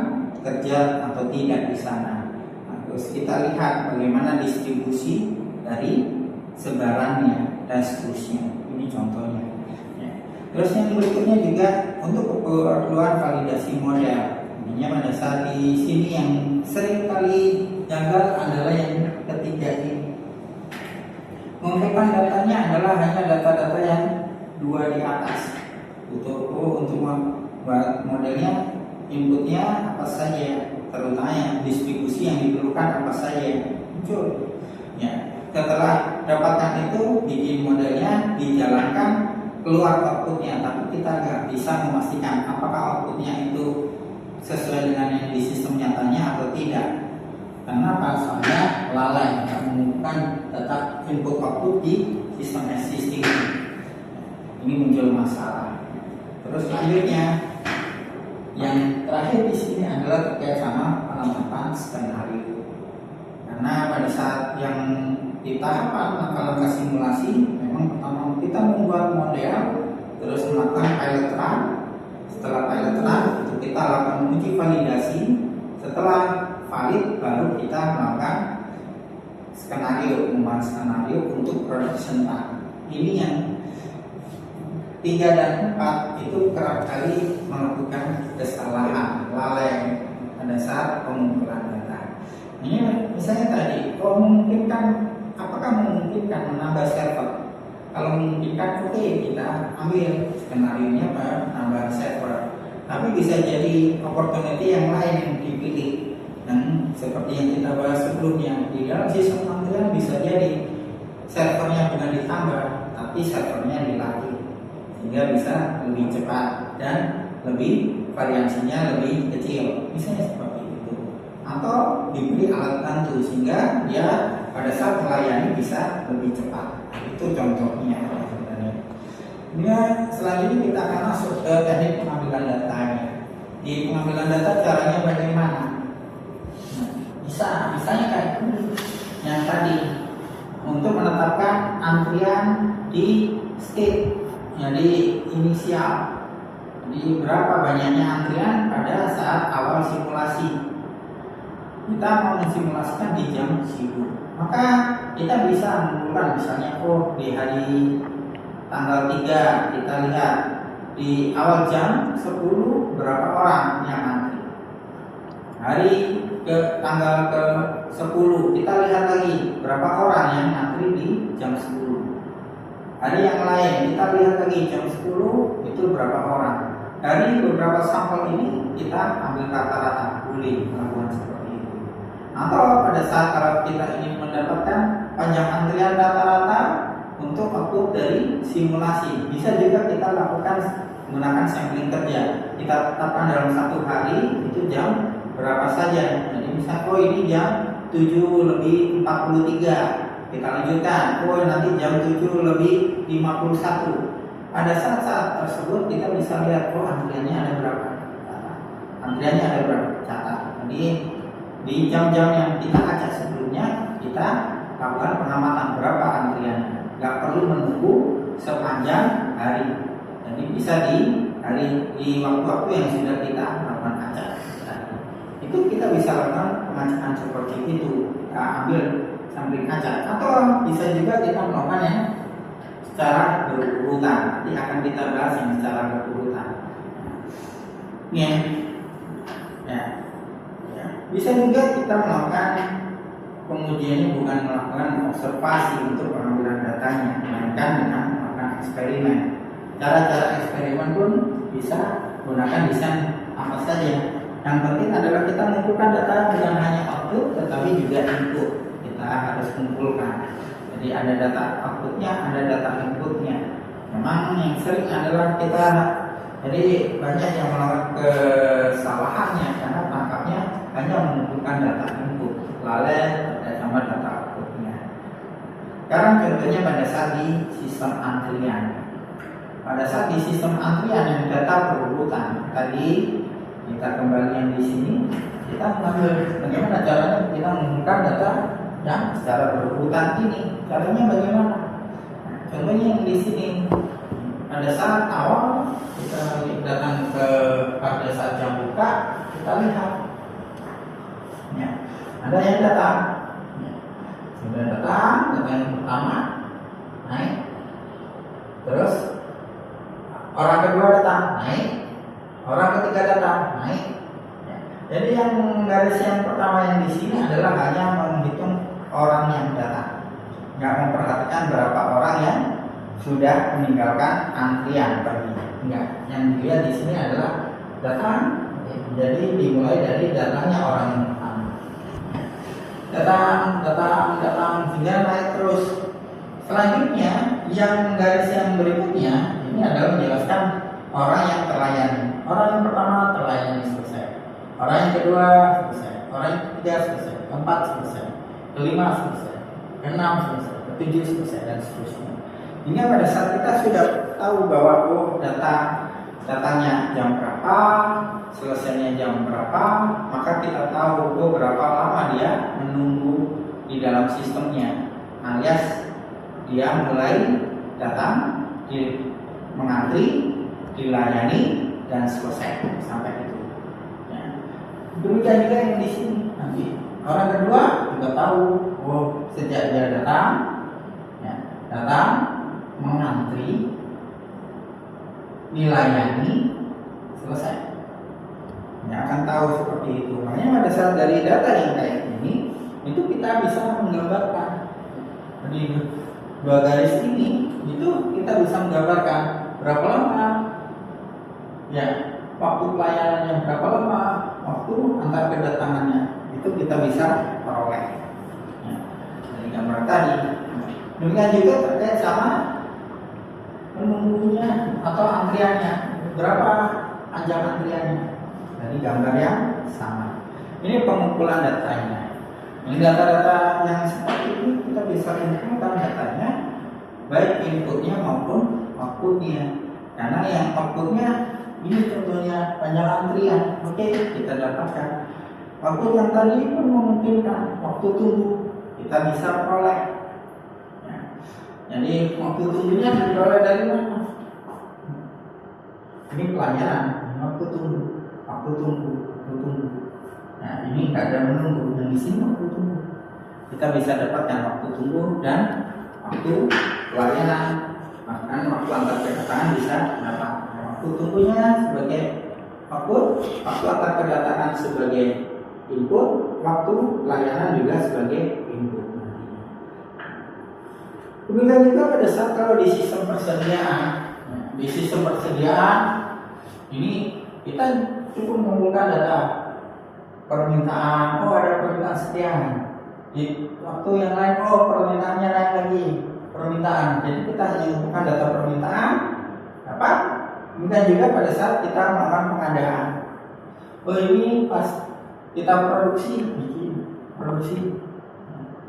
kerja atau tidak di sana. Nah, terus kita lihat bagaimana distribusi dari sebarannya dan seterusnya. Ini contohnya. Ya. Terus yang berikutnya juga untuk keperluan validasi model. Ini pada saat di sini yang sering kali gagal adalah yang ketiga ini. Mengumpulkan datanya adalah hanya data-data yang 2 di atas. Untuk membuat modelnya, inputnya apa saja, terutama yang distribusi yang diperlukan apa saja muncul. Ya, setelah dapatkan itu, bikin modelnya, dijalankan, keluar outputnya. Tapi kita nggak bisa memastikan apakah outputnya itu sesuai dengan yang di sistem nyatanya atau tidak. Karena pasalnya lalai mengumumkan data input output di sistem existing. Ini muncul masalah. Terus selanjutnya yang terakhir di sini adalah terkait sama penerapan skenario. Karena pada saat yang di tahapan langkah-langkah simulasi, memang pertama kita membuat model, terus melakukan pilot run. Setelah pilot run itu kita lakukan uji validasi. Setelah valid baru kita melakukan skenario, membuat skenario untuk production run. Ini yang 3 dan 4 itu kerap kali melakukan kesalahan, lalai pada saat pengumpulan data. Ini misalnya tadi, kalau memungkinkan, apakah memungkinkan menambah server? Kalau memungkinkan, oke, kita ambil skenario-nya menambah server. Tapi bisa jadi opportunity yang lain yang dipilih. Dan seperti yang kita bahas sebelumnya, di dalam sistem antrian bisa jadi servernya bukan ditambah, tapi servernya dilatih, sehingga bisa lebih cepat dan lebih variasinya lebih kecil, misalnya seperti itu. Atau diberi alat bantu sehingga dia pada saat melayani bisa lebih cepat. Itu contohnya. Selanjutnya kita akan masuk ke teknik pengambilan datanya. Di pengambilan data caranya bagaimana? Misalnya kayak yang tadi, untuk menetapkan antrian di state, jadi inisial. Jadi berapa banyaknya antrian pada saat awal simulasi. Kita mau mensimulasikan di jam sibuk, maka kita bisa mengumpulkan misalnya, di hari tanggal 3 kita lihat di awal jam 10 berapa orang yang antri. Hari ke tanggal ke 10 kita lihat lagi berapa orang yang antri di jam 10. Hari yang lain kita lihat lagi jam 10 itu berapa orang. Dari beberapa sampel ini kita ambil rata-rata, boleh melakukan seperti itu. Atau pada saat kalau kita ingin mendapatkan panjang antrian rata-rata untuk output dari simulasi, bisa juga kita lakukan menggunakan sampling kerja. Kita tetapkan dalam satu hari itu jam berapa saja. Jadi misalnya, ini jam 7:43. Kita lanjutkan, nanti jam 7:51. Pada saat-saat tersebut kita bisa lihat, antriannya ada berapa. Antriannya ada berapa, catat. Jadi di jam-jam yang kita acak sebelumnya kita lakukan pengamatan berapa antriannya. Gak perlu menunggu sepanjang hari. Jadi bisa di waktu-waktu yang sudah kita lakukan acak. Itu kita bisa lakukan pengacakan seperti itu. Kita ambil sampling acak, atau bisa juga kita melakukan yang secara berurutan. Nanti akan kita bahas yang secara berurutan. Bisa juga kita melakukan pengujiannya bukan melakukan observasi untuk pengambilan datanya, melainkan dengan melakukan eksperimen. Cara-cara eksperimen pun bisa menggunakan desain apa saja. Yang penting adalah kita mengumpulkan data bukan hanya output, tetapi juga input. Kita harus kumpulkan. Jadi ada data outputnya, ada data inputnya. Memang yang sering adalah kita, jadi banyak yang melakukan kesalahannya karena tangkapnya hanya mengumpulkan data input, lalai sama data outputnya. Sekarang contohnya pada saat di sistem antrian. Pada saat di sistem antrian yang data berurutan, tadi kita kembali yang di sini, kita mengambil bagaimana caranya kita mengumpulkan data yang secara berurutan ini. Caranya bagaimana? Contohnya yang di sini, pada saat awal kita datang ke pada saat jam buka, kita lihat, ada yang datang, sudah datang, data yang pertama naik, terus orang kedua datang naik, orang ketiga datang naik. Jadi yang garis yang pertama yang di sini adalah hanya menghitung orang yang datang, nggak memperhatikan berapa orang yang sudah meninggalkan antrian pergi. Enggak, yang dilihat di sini adalah datang. Jadi dimulai dari datangnya orang yang pertama. Datang hingga naik terus. Selanjutnya yang garis yang berikutnya ini adalah menjelaskan orang yang terlayani. Orang yang pertama terlayani selesai. Orang yang kedua selesai. orang yang ketiga selesai, keempat selesai, kelima selesai, keenam selesai, ketujuh selesai, dan seterusnya. Hingga pada saat kita sudah tahu bahwa datanya jam berapa, selesainya jam berapa, maka kita tahu berapa lama dia menunggu di dalam sistemnya, alias dia mulai datang, mengantri, dilayani, dan selesai sampai itu. Ya. Demikian juga yang di sini nanti orang kedua juga tahu, sejak dia datang, mengantri, dilayani, selesai. Ya, akan tahu seperti itu. Makanya pada saat dari data yang kayak ini, itu kita bisa menggambarkan di dua garis ini, itu kita bisa menggambarkan berapa lama, ya, waktu pelayanannya berapa lama, waktu antar kedatangannya, itu kita bisa peroleh. Ya, dari gambar tadi. Demikian juga terkait sama menunggunya atau antriannya, berapa panjang antriannya, dari gambar yang sama. Ini pengumpulan datanya. Ini data-data yang seperti ini kita bisa inputkan datanya, baik inputnya maupun outputnya. Karena yang outputnya ini contohnya panjang antrian, oke, kita dapatkan. Output yang tadi pun memungkinkan waktu tunggu, kita bisa peroleh. Jadi waktu tunggunya diperoleh dari mana? Ini pelayanan, waktu tunggu. Nah, ini nggak ada menunggu, dan di sini waktu tunggu. Kita bisa dapatkan waktu tunggu dan waktu pelayanan. Bahkan waktu antar kedatangan bisa dapat. Waktu tunggunya sebagai output, waktu antar kedatangan sebagai input, waktu pelayanan juga sebagai input. Demikian juga pada saat kalau di sistem persediaan, ini kita cukup mengumpulkan data permintaan. Ada permintaan sekian. Di waktu yang lain, permintaannya naik lagi permintaan. Jadi kita hanya mengumpulkan data permintaan, dapat. Demikian juga pada saat kita melakukan pengadaan. Ini pas kita produksi,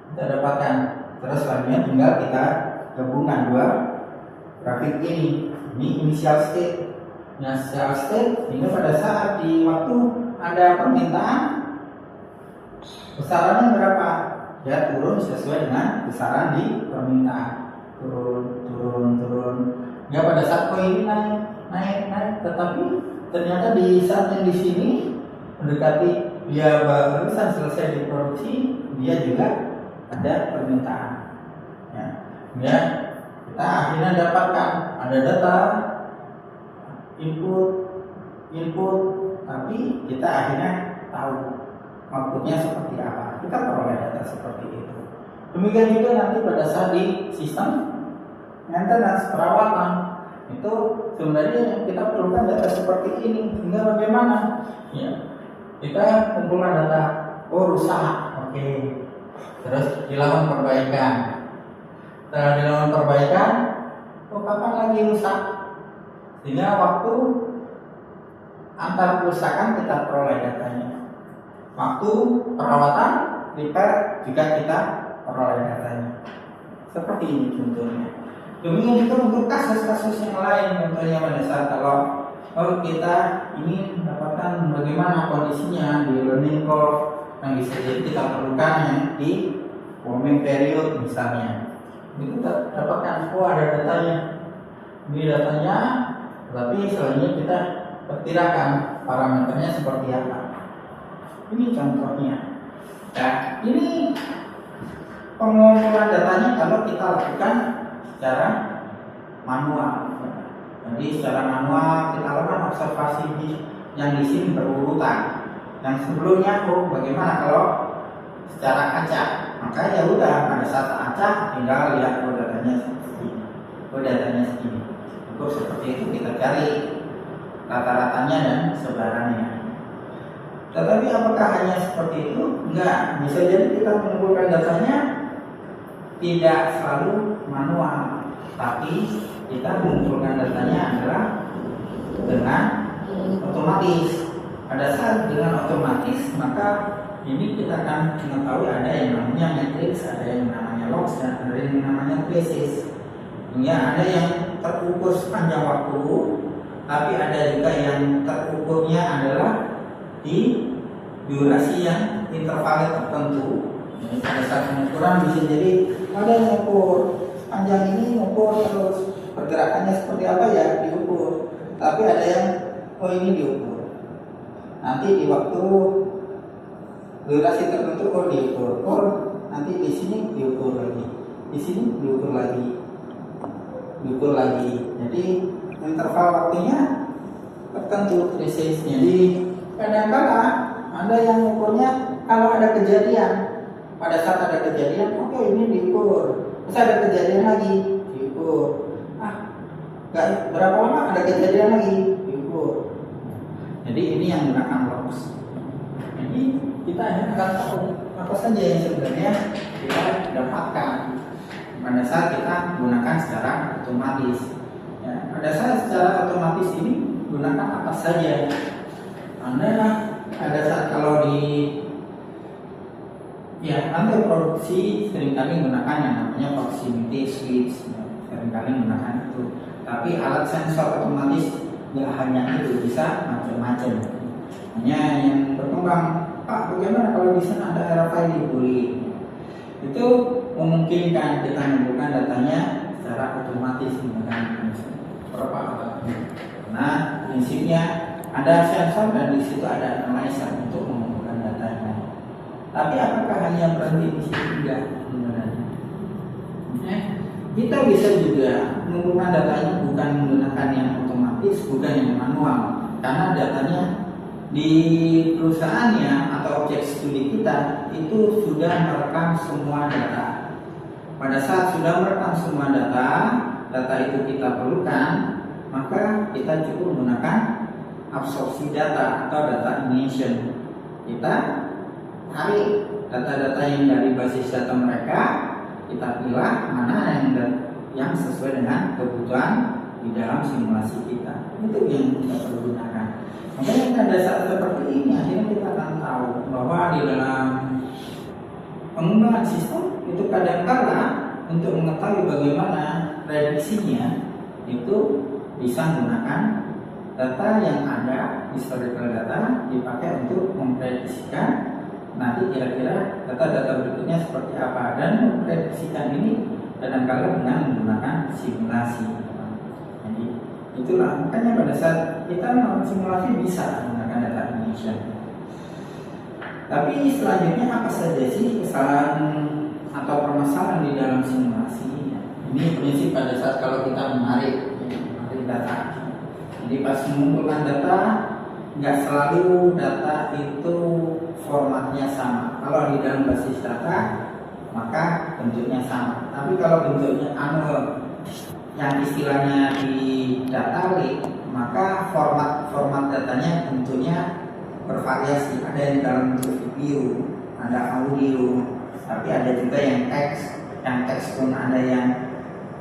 kita dapatkan. Terus selanjutnya tinggal kita gabungkan dua grafik ini. Ini initial state. Initial state ini pada saat di waktu ada permintaan, besarannya berapa? Ya turun sesuai dengan besaran di permintaan. Turun. Ya pada saat ini naik. Tetapi ternyata di saat yang di sini mendekati dia barusan selesai diproduksi, dia juga ada permintaan. Ya, kita akhirnya dapatkan ada data input, tapi kita akhirnya tahu outputnya seperti apa. Kita peroleh data seperti itu. Demikian juga nanti pada saat di sistem maintenance perawatan, itu sebenarnya kita perlukan data seperti ini. Sehingga bagaimana? Ya, kita kumpulkan data. Rusak, oke. Terus dilakukan perbaikan. Setelah dilakukan perbaikan, kapan lagi rusak? Sehingga waktu antar kerusakan kita peroleh datanya. Waktu perawatan, repair juga kita peroleh datanya. Seperti ini contohnya. Demikian juga untuk kasus-kasus yang lain, contohnya pada saat kalau kita ingin mendapatkan bagaimana kondisinya di learning curve yang bisa jadi kita perlukan yang di warming period misalnya. Itu kita dapatkan, ada datanya. Ini datanya, tapi selanjutnya kita perkirakan parameternya seperti apa. Ini contohnya. Nah, ini pengumpulan datanya kalau kita lakukan secara manual. Jadi secara manual kita lakukan observasi yang di sini berurutan. Yang sebelumnya bagaimana kalau secara acak? Maka ya udah pada saat acak tinggal lihat datanya segini. Untuk seperti itu kita cari rata-ratanya dan sebarannya. Tetapi apakah hanya seperti itu? Enggak. Bisa jadi kita mengumpulkan datanya tidak selalu manual, tapi kita mengumpulkan datanya adalah dengan otomatis. Pada saat dengan otomatis, maka ini kita akan mengetahui ada yang namanya matrix, ada yang namanya logs, dan ada yang namanya traces. Ya, ada yang terukur sepanjang waktu, tapi ada juga yang terukurnya adalah di durasi yang interval tertentu. Jadi pada saat pengukuran bisa jadi ada yang mengukur panjang ini, mengukur terus pergerakannya seperti apa ya diukur. Tapi ada yang ini diukur. Nanti di waktu durasi tertentu diukur. Nanti di sini diukur lagi, di sini diukur lagi. Jadi interval waktunya tertentu traces. Jadi kadang-kala ada yang mengukurnya kalau ada kejadian. Pada saat ada kejadian, oke, ini diukur. Terus ada kejadian lagi, diukur. Gak berapa lama ada kejadian lagi, diukur. Jadi ini yang menggunakan logs. Jadi kita akan tahu apa saja yang sebenarnya kita dapatkan pada saat kita gunakan secara otomatis. Ya, pada saat secara otomatis ini gunakan apa saja. Pada saat kalau di rantai produksi seringkali menggunakan yang namanya proximity switch, seringkali menggunakan itu. Tapi alat sensor otomatis nggak hanya itu, bisa macam-macam. Hanya yang berkembang, Pak, bagaimana kalau di sana ada RFID boleh? Itu memungkinkan kita mengumpulkan datanya secara otomatis menggunakan beberapa alat. Nah, prinsipnya ada sensor dan di situ ada analyzer untuk mengumpulkan datanya. Tapi apakah hanya berhenti di situ? Enggak, sebenarnya. Kita bisa juga mengumpulkan datanya bukan menggunakan yang otomatis, bukan yang manual, karena datanya di perusahaannya atau objek studi kita itu sudah merekam semua data. Pada saat sudah merekam semua data itu kita perlukan, maka kita cukup menggunakan absorpsi data atau data ingestion. Kita tarik data-data yang dari basis data mereka, kita pilih mana yang sesuai dengan kebutuhan di dalam simulasi kita. Itu yang kita perlu gunakan. Makanya pada saat seperti ini akhirnya kita akan tahu bahwa di dalam pengembangan sistem itu kadang-kala untuk mengetahui bagaimana prediksinya itu bisa menggunakan data yang ada, historical data dipakai untuk memprediksikan nanti kira-kira data-data berikutnya seperti apa, dan memprediksikan ini kadang-kala dengan menggunakan simulasi. Jadi itulah makanya pada saat kita melakukan simulasi bisa menggunakan data ingestion. Tapi selanjutnya apa saja sih kesalahan atau permasalahan di dalam simulasi? Ini prinsip pada saat kalau kita menarik data. Jadi pas mengumpulkan data, nggak selalu data itu formatnya sama. Kalau di dalam basis data, maka bentuknya sama. Tapi kalau bentuknya yang istilahnya di data lake, maka format datanya bentuknya bervariasi. Ada yang dalam bentuk video, ada audio, tapi ada juga yang teks. Yang teks pun ada yang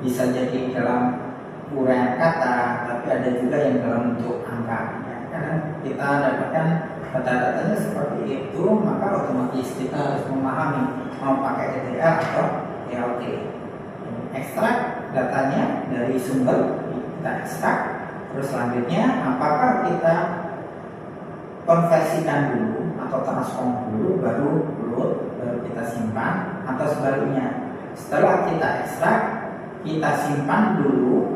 bisa jadi dalam uraian kata, tapi ada juga yang dalam bentuk angka. Karena kita dapatkan data-datanya seperti itu, maka otomatis kita harus memahami mau pakai ETL atau ELT. Ekstrak datanya dari sumber, kita ekstrak. Terus selanjutnya, apakah kita konversikan dulu atau transform dulu, baru load, baru kita simpan, atau sebaliknya. Setelah kita ekstrak, kita simpan dulu.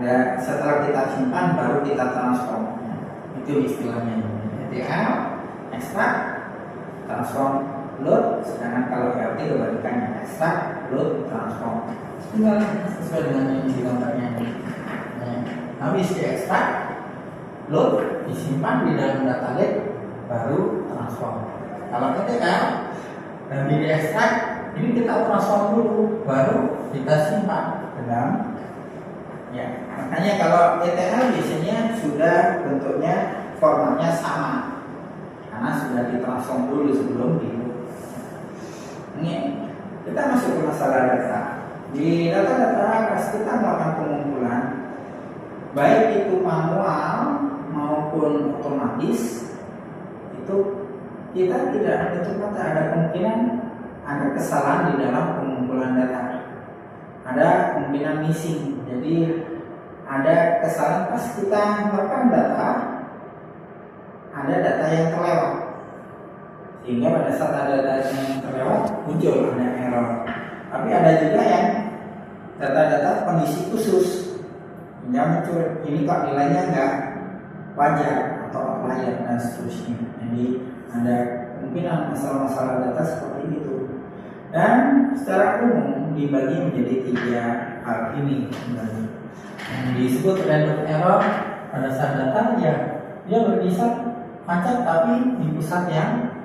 Dan setelah kita simpan baru kita transform. Itu istilahnya ETL, ekstrak, transform, load. Sedangkan kalau ELT kebalikannya, ekstrak, load, transform. Tinggal sesuai dengan yang di gambarnya. Habis di ekstrak, load, disimpan di dalam data lake, baru transform. Kalau ETL dan di ekstrak, ini kita transform dulu, baru kita simpan ke dalam. Ya, makanya kalau ETL biasanya sudah bentuknya formatnya sama karena sudah ditransform dulu sebelum di. Ini kita masuk ke masalah data. Di data-data pas kita melakukan pengumpulan, baik itu manual maupun otomatis, itu kita tidak menutup mata ada kemungkinan ada kesalahan di dalam pengumpulan data, ada kemungkinan missing. Jadi ada kesalahan pas kita merekam data, ada data yang terlewat, sehingga pada saat ada data yang terlewat muncul ada error. Tapi ada juga yang data-data kondisi khusus yang muncul, ini kok nilainya nggak wajar atau outlier dan seterusnya. Jadi ada kemungkinan masalah-masalah data seperti itu. Dan secara umum dibagi menjadi 3 hal ini. Yang disebut random error pada saat data ya dia berkisar macet tapi di pusat yang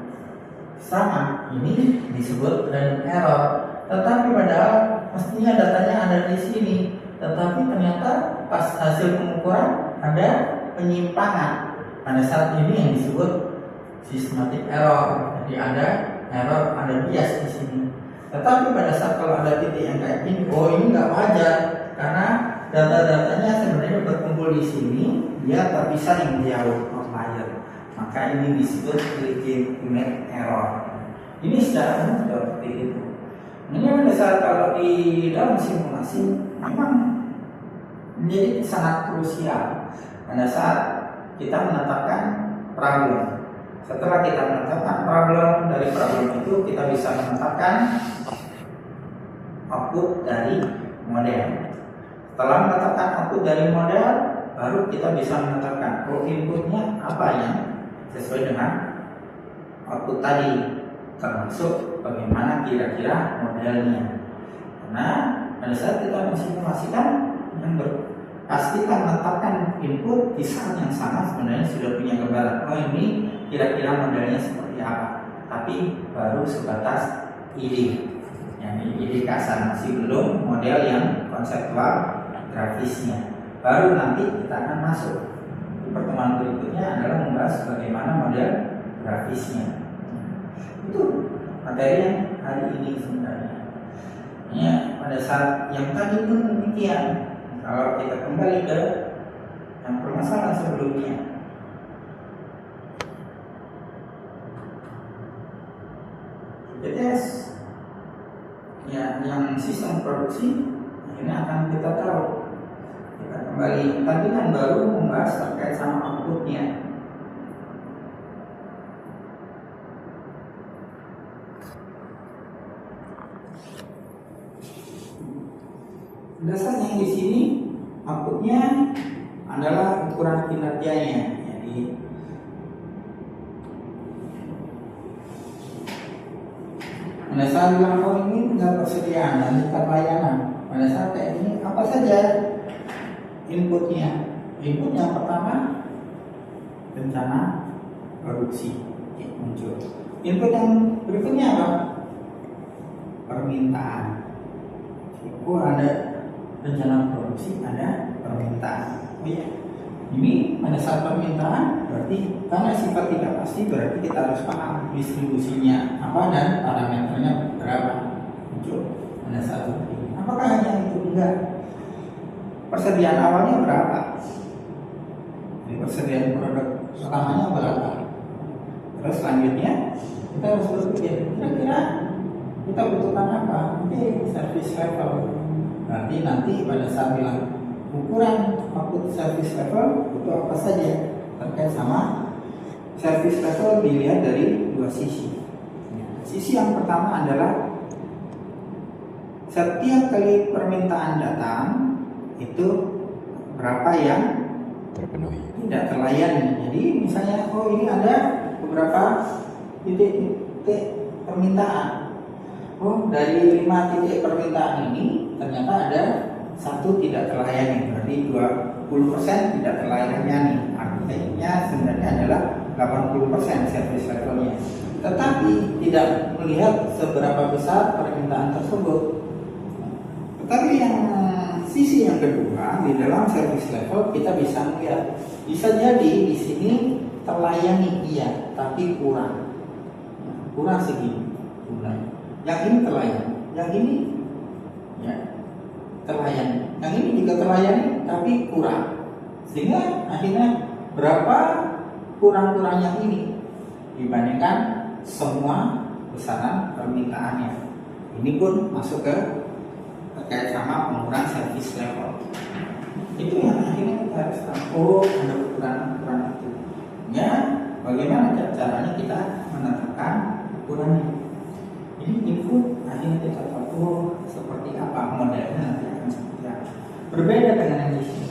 sama. Ini disebut random error. Tetapi padahal mestinya datanya ada di sini, tetapi ternyata pas hasil pengukuran ada penyimpangan. Pada saat ini yang disebut systematic error. Jadi ada error, ada bias di sini. Tetapi pada saat kalau ada titik yang kayak gini, oh ini nggak wajar karena data-datanya sebenarnya berkumpul di sini, dia terpisah yang jauh outlier. Maka ini disebut legitimate error. Ini secara umum seperti itu. Ini pada saat kalau di dalam simulasi memang menjadi sangat krusial pada saat kita menetapkan problem. Setelah kita menetapkan problem, dari problem itu kita bisa menetapkan output dari model. Setelah menetapkan output dari model, baru kita bisa menetapkan inputnya apa yang sesuai dengan output tadi, termasuk bagaimana kira-kira modelnya. Karena pada saat kita mensimulasikan yang pastikan menetapkan input di saat yang sama sebenarnya sudah punya gambaran. Oh ini kira-kira modelnya seperti apa. Tapi baru sebatas ide, yang ide kasar, masih belum model yang konseptual grafisnya. Baru nanti kita akan masuk. Pertemuan berikutnya adalah membahas bagaimana model grafisnya. Itu materi yang hari ini sebenarnya. Ya, pada saat yang tadi pun demikian. Kalau kita kembali ke yang permasalahan sebelumnya, BTS ya, yang sistem produksi ini akan kita tahu. Kita kembali, tadi kan baru membahas terkait sama outputnya. Dasarnya di sini outputnya adalah ukuran kinerjanya. Jadi pada saat bilang oh ini tinggal persediaan dan tingkat layanan. Pada saat kayak ini apa saja inputnya? Input yang pertama rencana produksi muncul. Input yang berikutnya apa? Permintaan. Oh ada rencana produksi, ada permintaan. Oh ya, ini pada saat permintaan berarti karena sifat tidak pasti berarti kita harus paham distribusinya apa dan parameternya berapa muncul pada saat ini. Apakah hanya itu? Enggak. Persediaan awalnya berapa? Jadi persediaan produk pertamanya berapa? Terus selanjutnya kita harus berpikir kira-kira kita butuhkan apa? Oke, service level. Berarti nanti pada saat bilang ukuran output service level itu apa saja terkait sama service level dilihat dari dua sisi. Sisi yang pertama adalah setiap kali permintaan datang itu berapa yang terpenuhi, tidak terlayani. Jadi misalnya oh ini ada beberapa titik permintaan. Oh dari 5 titik permintaan ini ternyata ada 1 tidak terlayani, berarti 20% tidak terlayani. Artinya sebenarnya adalah 80% service levelnya. Tetapi tidak melihat seberapa besar permintaan tersebut. Tetapi yang sisi yang kedua di dalam service level kita bisa melihat bisa jadi di sini terlayani iya, tapi kurang segini jumlahnya. Yang ini terlayani, yang ini ya terlayani, yang ini juga terlayani tapi kurang, sehingga akhirnya berapa kurang-kurangnya ini dibandingkan semua besaran permintaannya. Ini pun masuk ke terkait sama pengurangan service level. Itu yang akhirnya kita harus tahu ada ukuran-ukuran itu. Ya, bagaimana caranya kita menentukan ukurannya? Ini input akhirnya kita tahu seperti apa modelnya nanti akan seperti apa. Berbeda dengan yang di sini.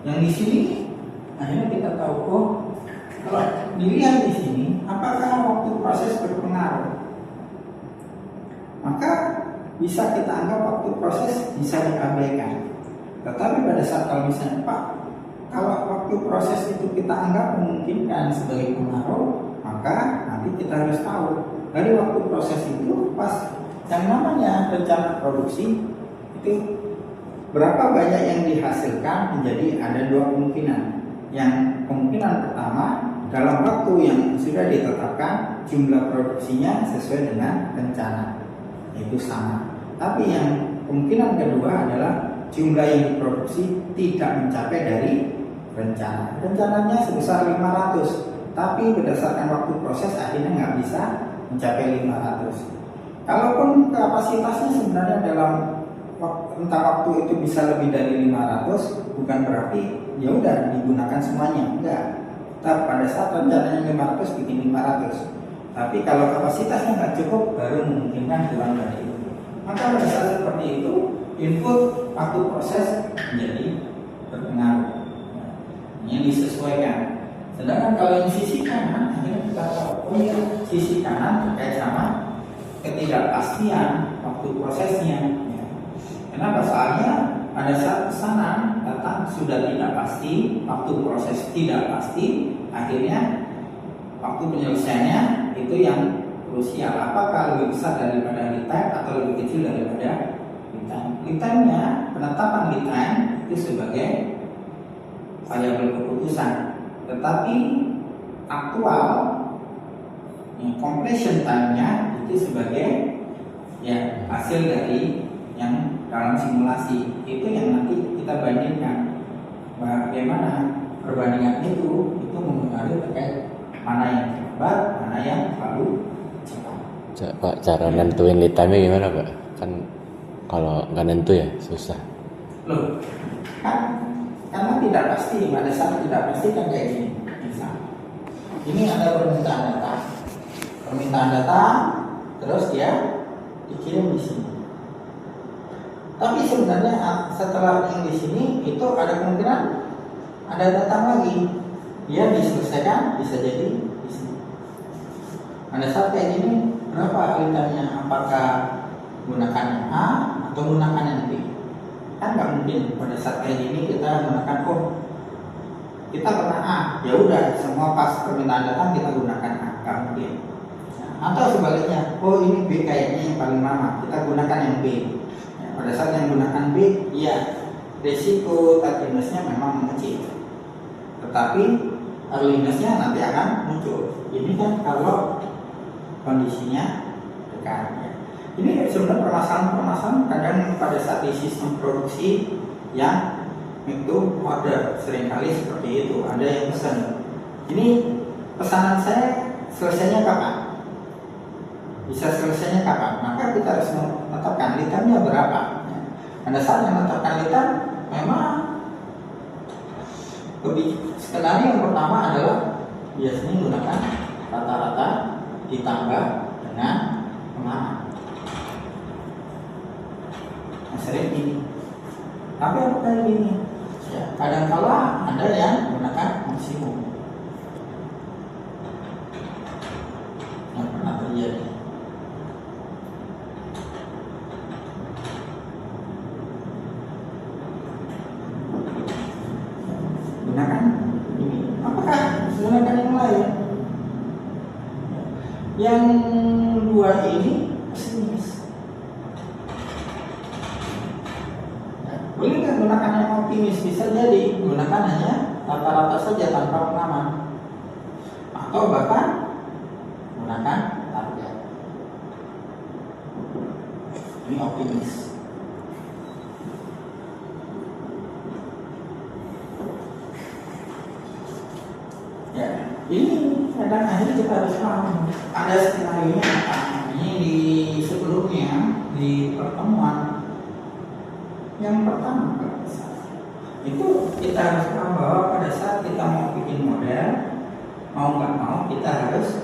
Yang di sini akhirnya kita tahu kalau dilihat di sini apakah waktu proses berpengaruh, maka bisa kita anggap waktu proses bisa diabaikan. Tetapi pada saat kalau misalnya Pak, kalau waktu proses itu kita anggap memungkinkan sebagai pengaruh, maka nanti kita harus tahu dari waktu proses itu pas yang namanya rencana produksi itu berapa banyak yang dihasilkan. Menjadi ada dua kemungkinan. Yang kemungkinan pertama, dalam waktu yang sudah ditetapkan jumlah produksinya sesuai dengan rencana, itu sama. Tapi yang kemungkinan kedua adalah jumlah yang diproduksi tidak mencapai dari rencana. Rencananya sebesar 500, tapi berdasarkan waktu proses akhirnya nggak bisa mencapai 500. Kalaupun kapasitasnya sebenarnya dalam entah waktu itu bisa lebih dari 500, bukan berarti ya udah digunakan semuanya, enggak. Tapi pada saat rencananya 500 bikin 500. Tapi kalau kapasitasnya nggak cukup, baru memungkinkan kurang dari itu. Maka pada saat seperti itu, input waktu proses menjadi berpengaruh. Yang disesuaikan. Sedangkan kalau yang sisi kanan, akhirnya kita tahu, sisi kanan terkait sama ketidakpastian waktu prosesnya. Kenapa? Soalnya pada saat pesanan datang sudah tidak pasti, waktu proses tidak pasti, akhirnya waktu penyelesaiannya itu yang krusial. Apakah lebih besar daripada lead time atau lebih kecil daripada lead time? Lead time-nya, penetapan lead time itu sebagai variabel keputusan. Tetapi aktual completion time-nya itu sebagai hasil dari yang dalam simulasi. Itu yang nanti kita bandingkan bagaimana perbandingan itu mempengaruhi terkait mana yang cepat, mana yang terlalu cepat. Pak, cara nentuin lead time-nya gimana Pak? Kan kalau nggak nentu ya susah. Loh, kan karena tidak pasti, pada saat tidak pasti kan kayak gini. Misal, ini ada permintaan data, terus dia dikirim di sini. Tapi sebenarnya setelah yang di sini itu ada kemungkinan ada datang lagi, dia diselesaikan bisa jadi di sini. Pada saat kayak gini berapa lead-nya? Apakah gunakan yang A atau gunakan yang B? Kan nggak mungkin pada saat kayak gini kita gunakan kita pernah A, ya udah semua pas permintaan datang kita gunakan A, nggak mungkin. Atau sebaliknya, ini B kayaknya yang paling lama, kita gunakan yang B. Pada saat yang gunakan B, risiko tardiness-nya memang mengecil, tetapi earliness-nya nanti akan muncul. Ini kan kalau kondisinya dekat. Ini sebenarnya permasalahan kadang pada saat di sistem produksi yang itu order seringkali seperti itu. Ada yang pesan, ini pesanan saya selesainya kapan? Bisa selesainya kapan? Maka kita harus menetapkan lead time-nya berapa. Pada saat yang menetapkan lead time, memang skenario yang pertama adalah biasanya menggunakan rata-rata ditambah dengan pengaman. Sering ini, tapi apa kayak gini? Kadang-kala ada yang menggunakan maksimum. Yang pernah terjadi. Gunakan ini. Apakah gunakan yang lain? Yang dua ini pesimis. Boleh nggak gunakan yang optimis? Bisa jadi gunakan hanya rata-rata saja tanpa pengaman, atau bahkan gunakan target. Ini optimis. Ya, ini dan akhirnya kita harus paham ada skenario nya apa. Ini di sebelumnya di pertemuan yang pertama itu kita harus paham bahwa pada saat kita mau bikin model, mau nggak mau kita harus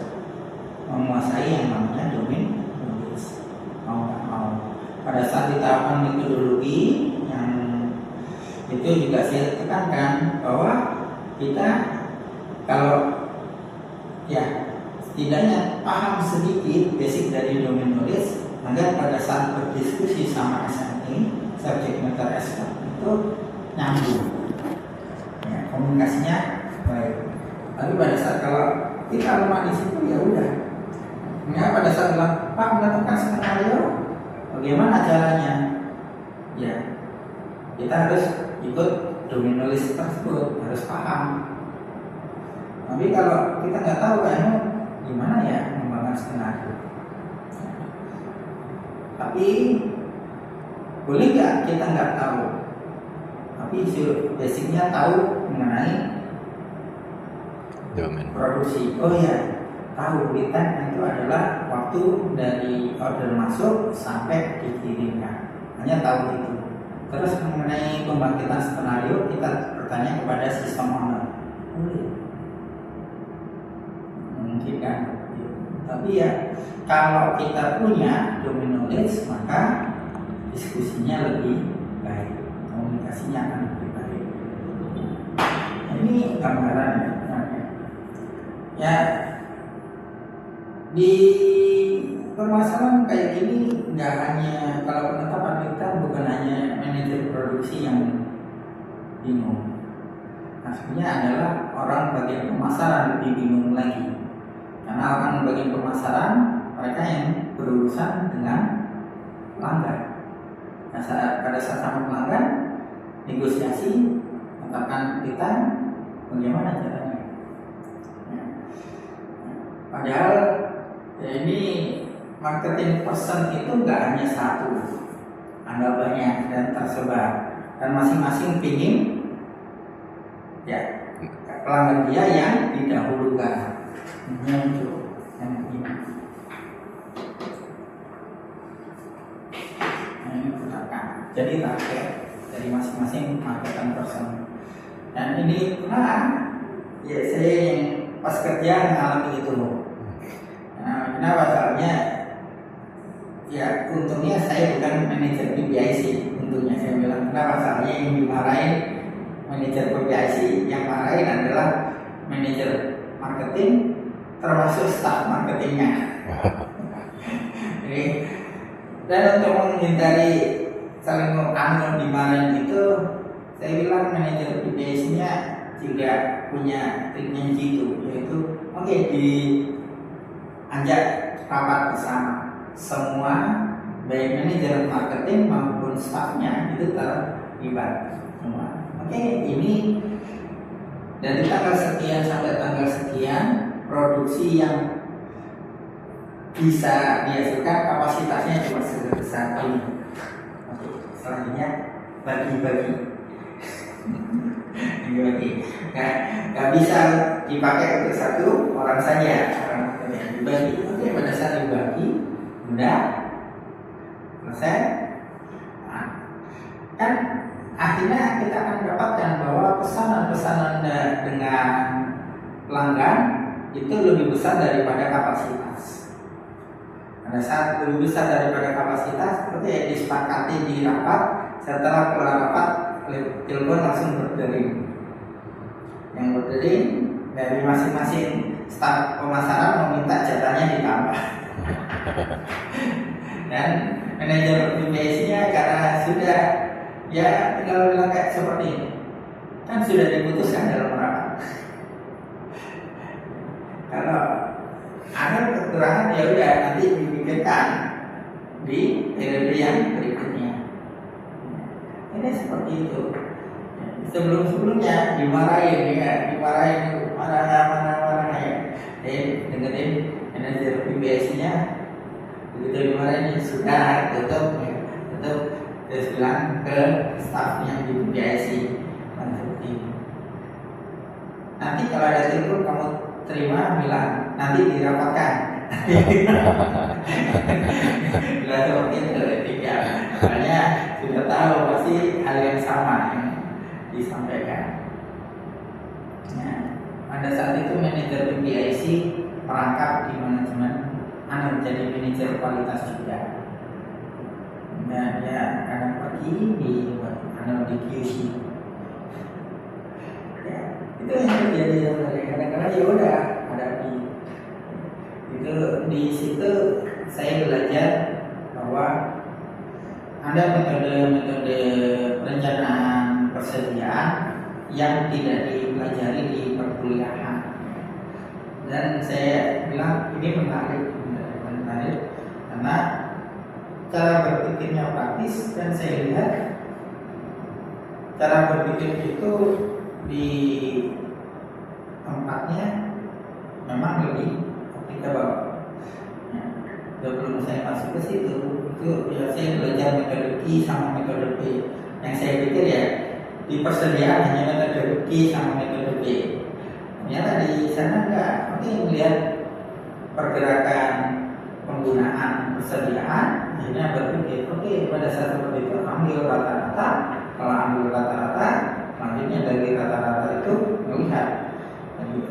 menguasai yang namanya domain knowledge. Mau nggak mau. Pada saat diterapkan metodologi yang itu juga saya tekankan bahwa kita kalau ya setidaknya paham sedikit basic dari domain knowledge, agar pada saat berdiskusi sama SME, subject matter expert itu nyambung, ya, komunikasinya baik. Tapi pada saat kalau kita lemah di situ ya udah. Ya, pada saat bilang Pak menentukan skenario, bagaimana caranya? Ya, kita harus ikut domain knowledge tersebut, harus paham. Tapi kalau kita nggak tahu kayaknya gimana ya mengembangkan skenario. Tapi boleh nggak kita nggak tahu, tapi basicnya tahu mengenai domain produksi. Oh ya, tahu lead time itu adalah waktu dari order masuk sampai dikirimkan. Hanya tahu itu. Terus mengenai pembangkitan skenario kita bertanya kepada sistem owner. Boleh. Mungkin kan. Tapi ya kalau kita punya domain knowledge maka diskusinya lebih baik, komunikasinya akan lebih baik. Nah, ini gambaran ya. Di permasalahan kayak gini nggak hanya kalau penetapan kita bukan hanya manajer produksi yang bingung. Maksudnya adalah orang bagian pemasaran lebih bingung lagi. Karena orang bagian pemasaran mereka yang berurusan dengan pelanggan. Nah, pada saat sama pelanggan negosiasi, tetapkan kita bagaimana caranya. Ya. Padahal ya ini marketing person itu nggak hanya satu, ada banyak dan tersebar, dan masing-masing pingin ya pelanggan dia yang didahulukan. Muncul yang ini. Nah, ini tetapkan. Jadi target dari masing-masing marketing person. Dan ini pernah ya saya yang pas kerja mengalami itu. Nah, kenapa? Soalnya ya untungnya saya bukan manajer PPIC. Untungnya saya bilang kenapa? Soalnya yang dimarahin manajer PPIC, yang marahin adalah manajer marketing termasuk staf marketingnya. Jadi, dan untuk menghindari saling dimarahin itu, saya bilang manajer PPIC-nya juga punya triknya gitu, yaitu oke, diajak rapat bersama semua baik manajer marketing maupun stafnya itu terlibat semua. Oke, ini dari tanggal sekian sampai tanggal sekian produksi yang bisa dihasilkan kapasitasnya cuma sebesar ini. Oke, selanjutnya bagi-bagi. Gak bisa dipakai untuk satu orang saja, dibagi. Oke, pada saat dibagi udah selesai. Nah, kan akhirnya kita akan dapatkan bahwa pesanan-pesanan dengan pelanggan itu lebih besar daripada kapasitas. Pada saat lebih besar daripada kapasitas, oke, disepakati di rapat. Setelah keluar rapat, telepon langsung berdering. Yang berdering dari masing-masing staf pemasaran meminta jatahnya ditambah. Dan manajer PPIC-nya karena sudah ya tinggal bilang kayak seperti ini, kan sudah diputuskan dalam rapat. Kalau ada kekurangan ya udah nanti dipikirkan di periode yang berikutnya. Ini seperti itu. Sebelumnya dimarahin marah ya. Dengerin manajer PPIC-nya begitu dimarahin sudah tutup terus bilang ke staf yang di PPIC seperti ini. Nanti kalau ada telepon kamu terima bilang nanti dirapatkan. Bila seperti itu etika, makanya sudah tahu pasti hal yang sama yang disampaikan. Pada saat itu manajer PPIC merangkap di manajemen, jadi manajer kualitas juga. Nah, dia kadang pergi di QC. Ya, itu yang terjadi kadang-kadang ya udah hadapi. Itu di situ saya belajar bahwa ada metode-metode perencanaan persediaan yang tidak dipelajari di perkuliahan, dan saya bilang ini menarik karena cara berpikirnya praktis, dan saya lihat cara berpikir itu di tempatnya memang lebih applicable. Sebelum saya masuk ke situ, itu ya saya belajar metode Q sama metode P. Yang saya pikir ya di persediaan hanya metode Q sama metode P. Ternyata di sana enggak. Oke, melihat pergerakan penggunaan persediaan, akhirnya berpikir, oke, pada saat seperti itu ambil rata-rata. Kalau ambil rata-rata, selanjutnya dari rata-rata itu melihat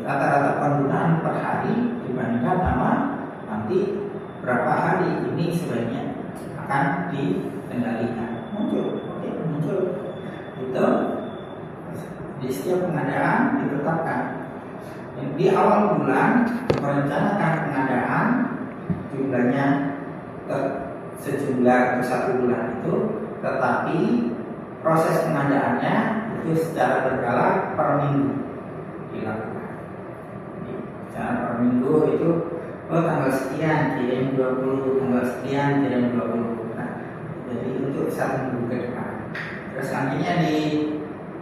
rata-rata penggunaan per hari dibandingkan sama nanti berapa hari ini sebaiknya akan dikendalikan. Muncul itu di setiap pengadaan ditetapkan. Di awal bulan merencanakan pengadaan jumlahnya sejumlah untuk 1 bulan itu, tetapi proses pengadaannya itu secara berkala per minggu dilakukan. Secara per minggu itu tanggal sekian kirim 20, tanggal sekian kirim 20. Nah, jadi untuk 1 minggu ke depan. Terus selanjutnya di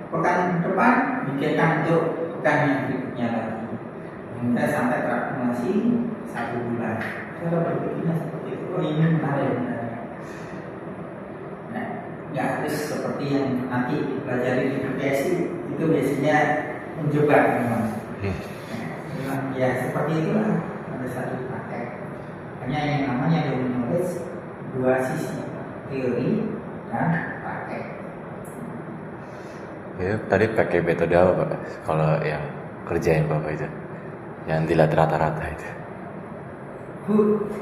pekan depan pikirkan untuk pekan yang berikutnya lagi, hingga sampai terakumulasi 1 bulan. Cara berpikirnya seperti itu. Oh, ini menarik. Nah, nggak harus seperti yang nanti dipelajari di PPSI, itu biasanya menjebak memang. Nah, ya seperti itulah pada saat dipakai. Hanya yang namanya knowledge 2 sisi, teori dan praktek. Ya, tadi pakai metode apa Pak? Kalau yang kerjain Bapak itu, yang dilihat rata-rata itu.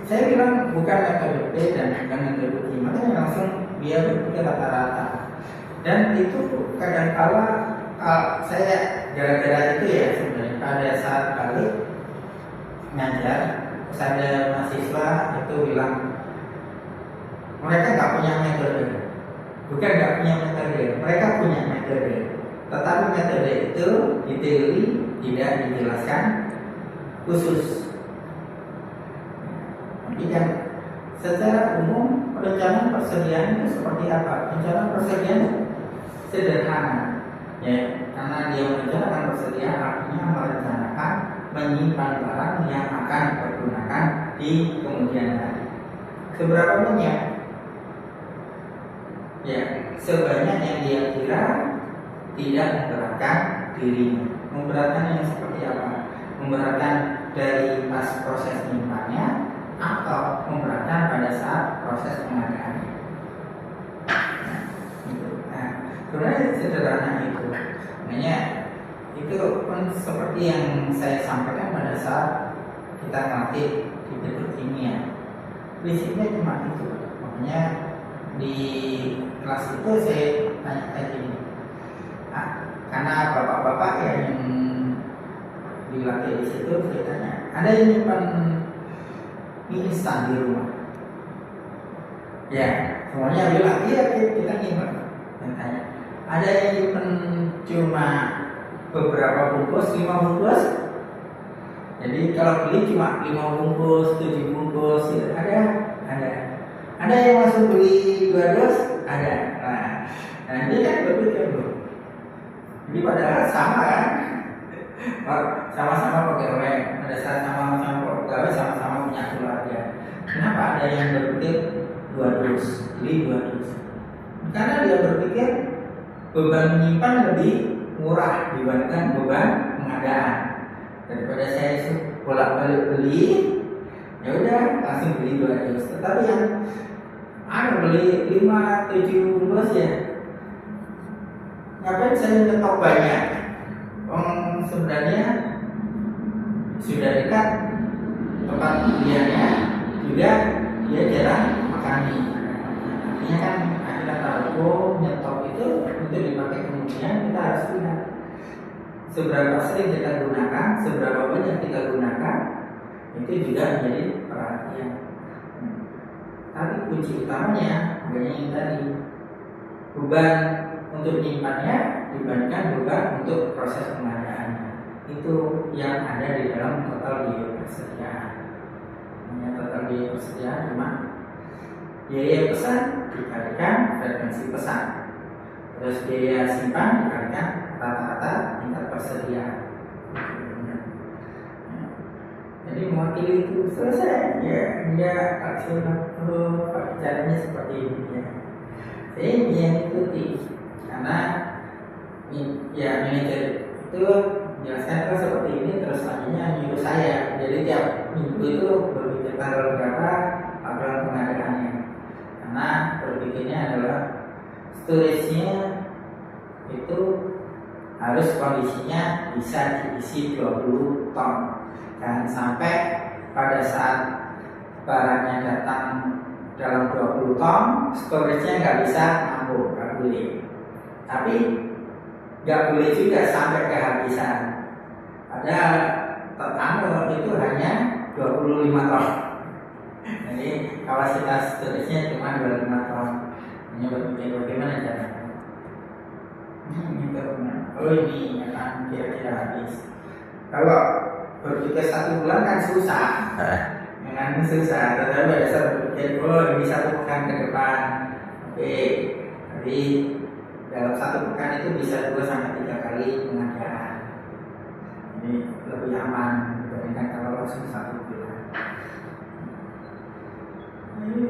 Saya bilang bukan metode P dan bukan metode Q, makanya langsung dia berpikir rata-rata. Dan itu kadang-kala saya gara-gara itu ya sebenarnya pada saat balik ngajar, ada mahasiswa itu bilang mereka nggak punya metode. Bukan nggak punya metode, mereka punya metode. Tetapi metode itu di teori tidak dijelaskan khusus. Tapi kan secara umum perencanaan persediaan itu seperti apa? Perencanaan persediaan sederhana, ya, karena dia merencanakan persediaan artinya merencanakan menyimpan barang yang akan digunakan di kemudian hari. Seberapa banyak? Ya, sebanyak yang dia kira tidak memberatkan dirinya. Memberatkan yang seperti apa? Memberatkan dari pas proses menyimpannya atau memberatkan pada saat proses pengadaannya. Nah, sebenarnya sederhana itu. Makanya itu pun seperti yang saya sampaikan pada saat kita ngelatih di petrokimia. Prinsipnya cuma itu. Makanya di kelas itu saya tanya kayak gini. Nah, karena bapak-bapak yang dilatih di situ, saya tanya, ada yang nyimpan mie instan di rumah? Ya, semuanya bilang iya, kita nyimpan. Dan tanya, ada yang nyimpan cuma beberapa bungkus, 5 bungkus? Jadi kalau beli cuma 5 bungkus, 7 bungkus, gitu. Ada. Ada yang masuk beli 2 dos? Ada. Nah dia kan berpikir dulu. Jadi padahal sama kan? Sama-sama pegawai, pada saat sama-sama pegawai, sama-sama punya keluarga. Kenapa ada yang berpikir 2 dus, beli 2 dus? Karena dia berpikir beban menyimpan lebih murah dibandingkan beban pengadaan. daripada saya bolak-balik beli, ya udah langsung beli 2 dus. Tetapi yang ada beli 5-7 dus ya, ngapain saya nyetok banyak? Sebenarnya sudah dekat tempat pilihannya, juga dia jarang makan mie. Artinya kan kita tahu nyetok itu untuk dipakai kemudian, kita harus lihat seberapa sering kita gunakan, seberapa banyak kita gunakan, itu juga menjadi perhatian. Tapi kunci utamanya banyak yang tadi, beban untuk menyimpannya dibandingkan beban untuk proses pengadaannya. Itu yang ada di dalam total biaya persediaan. Total biaya persediaan cuma biaya pesan dikalikan frekuensi pesan, terus biaya simpan dikalikan rata-rata tingkat persediaan. Jadi mewakili itu selesai ya, enggak aksional caranya seperti ini ya. Saya yang ikuti karena ya manajer itu jelaskan kan seperti ini, terus selanjutnya nyuruh saya. Jadi tiap minggu itu berpikir tanggal berapa laporan pengadaannya, karena berpikirnya adalah storage-nya itu harus kondisinya bisa diisi 20 ton. Dan sampai pada saat barangnya datang dalam 20 ton, storage-nya nggak bisa nampung, nggak boleh. Tapi nggak boleh juga sampai kehabisan. Padahal total itu hanya 25 ton. Jadi kapasitas storage-nya cuma 25 ton. Ini berpikir bagaimana caranya? Oh ini akan kira-kira habis. Kalau berpikir 1 bulan kan susah, dengan susah. Tetapi pada saat berpikir, oh ini 1 pekan ke depan, oke. Jadi dalam 1 pekan itu bisa 2-3 kali pengadaan. Ini lebih aman dibandingkan kalau langsung 1 bulan. Ini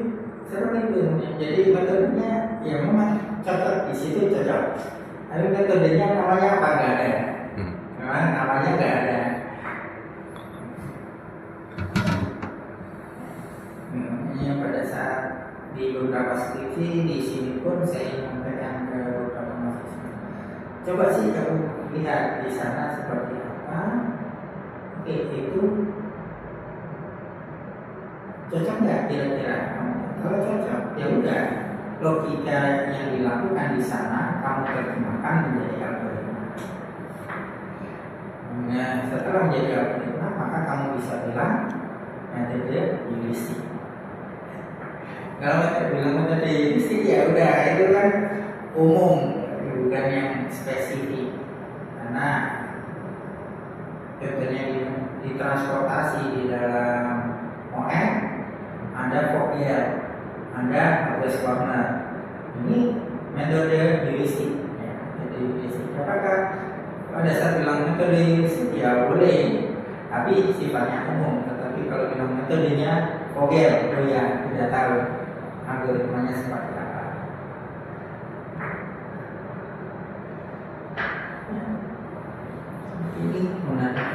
seperti itu. Jadi metodenya ya memang cocok, di situ cocok. Tapi metodenya namanya apa? Nggak ada. Memang namanya nggak ada. Pada saat di beberapa skripsi di sini pun saya menyampaikan ke beberapa mahasiswa. Coba sih kamu lihat di sana seperti apa. Oke, itu cocok nggak kira-kira? Kalau cocok, ya udah. Logika yang dilakukan di sana kamu terjemahkan menjadi algoritma. Nah, setelah menjadi algoritma, maka kamu bisa bilang metode heuristik. Kalau kita bilang metode heuristik ya udah, itu kan umum, bukan yang spesifik. Karena contohnya di transportasi di dalam OM ada Fourier, ada Harvest Corner. Ini metode heuristik. Ya, metode heuristik. Apakah pada saat bilang metode heuristik ya boleh, tapi sifatnya umum. Tetapi kalau bilang metodenya Fourier, oh ya tidak tahu algoritmanya seperti apa. Ya. Ini menarik.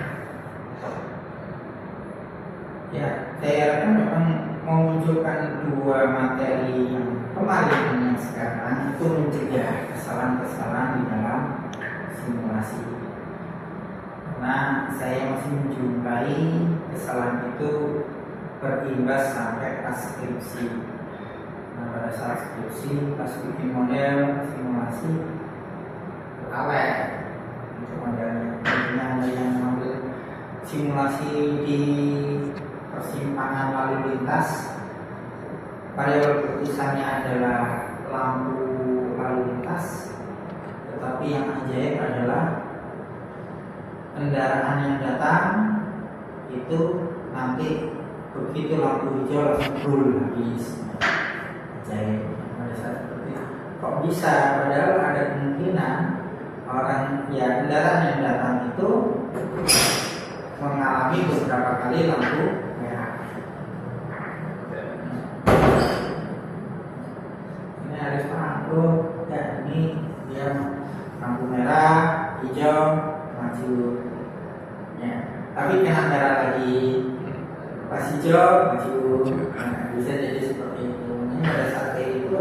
Ya, saya memang memunculkan 2 materi yang kemarin dan yang sekarang itu mencegah kesalahan-kesalahan di dalam simulasi. Karena saya masih menjumpai kesalahan itu berimbas sampai pas skripsi. Nah, pada saat skripsi, pas bikin model simulasi awet untuk modelnya. Ada yang mengambil simulasi di persimpangan lalu lintas, variabel keputusannya adalah lampu lalu lintas, tetapi yang ajaib adalah kendaraan yang datang itu nanti begitu lampu hijau langsung full habis. Ajaib. Pada saat seperti itu, kok bisa? Padahal ada kemungkinan orang ya kendaraan yang datang itu mengalami beberapa kali lampu merah. Ini harus paham tuh, ya ini dia lampu merah, hijau, maju. Ya, tapi kena merah lagi, pas hijau maju. Nah, bisa jadi seperti itu. Nah, pada saat kayak itu,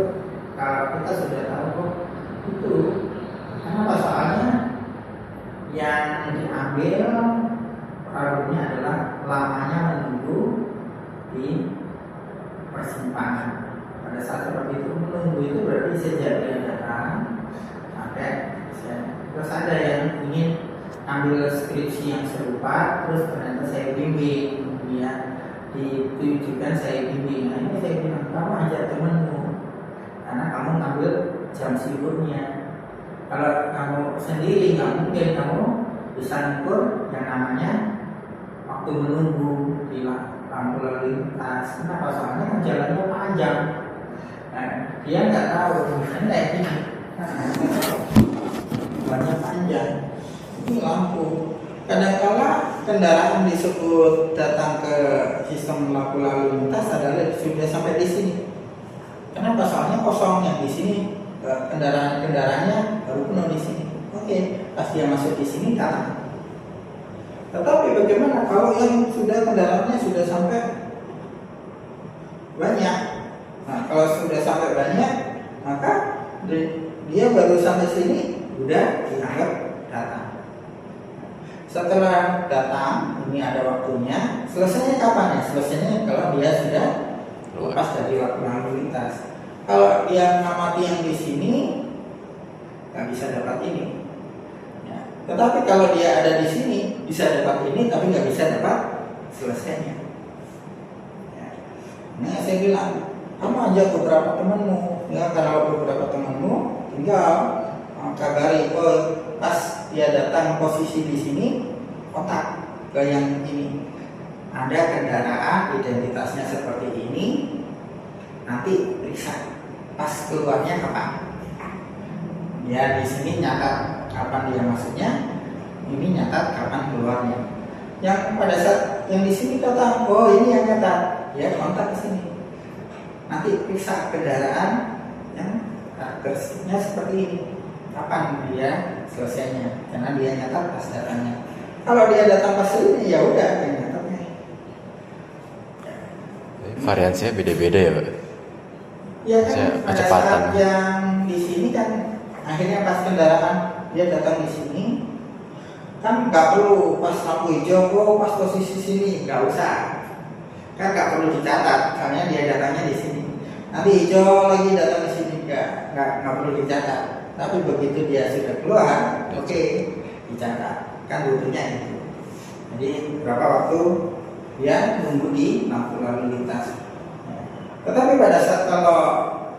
kalau kita sudah tahu kok itu, kenapa soalnya yang diambil problemnya adalah lamanya menunggu di persimpangan. Pada saat seperti itu, menunggu itu berarti sejak dia datang sampai terus ada yang ingin ambil skripsi yang serupa, terus ternyata saya bimbing, kemudian ditujukan saya bimbing. Nah, ini saya bilang, kamu ajak temenmu karena kamu ngambil jam sibuknya. Kalau kamu sendiri nggak mungkin kamu bisa ngukur yang namanya waktu menunggu di lampu lalu lintas. Kenapa? Soalnya kan jalannya panjang. Nah, dia nggak tahu misalnya kayak gini. Jalannya panjang. Ini lampu. Kadang-kala kendaraan disebut datang ke sistem lampu lalu lintas adalah sudah sampai di sini. Kenapa? Soalnya kosong yang di sini, kendaraan-kendaraannya baru penuh di sini. Oke, pas dia masuk di sini kalah. Tetapi bagaimana kalau yang sudah kendaraannya sudah sampai banyak? Nah, kalau sudah sampai banyak, maka dia baru sampai sini sudah dianggap datang. Setelah datang, ini ada waktunya. Selesainya kapan ya? Selesainya kalau dia sudah lepas dari lalu lintas. Kalau dia ngamati yang di sini, nggak bisa dapat ini. Ya. Tetapi kalau dia ada di sini, bisa dapat ini, tapi nggak bisa dapat selesainya. Ya. Nah, saya bilang, kamu ajak beberapa temanmu. Ya, kalau beberapa temanmu, tinggal kabari, oh, pas dia datang posisi di sini, otak ke yang ini. Ada kendaraan identitasnya seperti ini, nanti periksa pas keluarnya kapan. Ya, di sini nyatat kapan dia masuknya, ini nyatat kapan keluarnya. Yang pada saat yang di sini datang, oh ini yang nyatat, ya kontak ke sini. Nanti periksa kendaraan yang karakteristiknya seperti ini, kapan dia selesainya, karena dia nyatat pas datangnya. Kalau dia datang pas ini, ya udah dia nyatatnya. Variansinya beda-beda ya, Pak? Ya kan, pada kecepatan saat yang di sini kan akhirnya pas kendaraan dia datang di sini, kan nggak perlu pas lampu hijau, oh pas posisi sini, nggak usah, kan nggak perlu dicatat, karena dia datangnya di sini. Nanti hijau lagi datang di sini, nggak perlu dicatat. Tapi begitu dia sudah keluar, oke, dicatat, kan butuhnya itu. Jadi berapa waktu dia nunggu di lampu lalu lintas. Tetapi pada saat kalau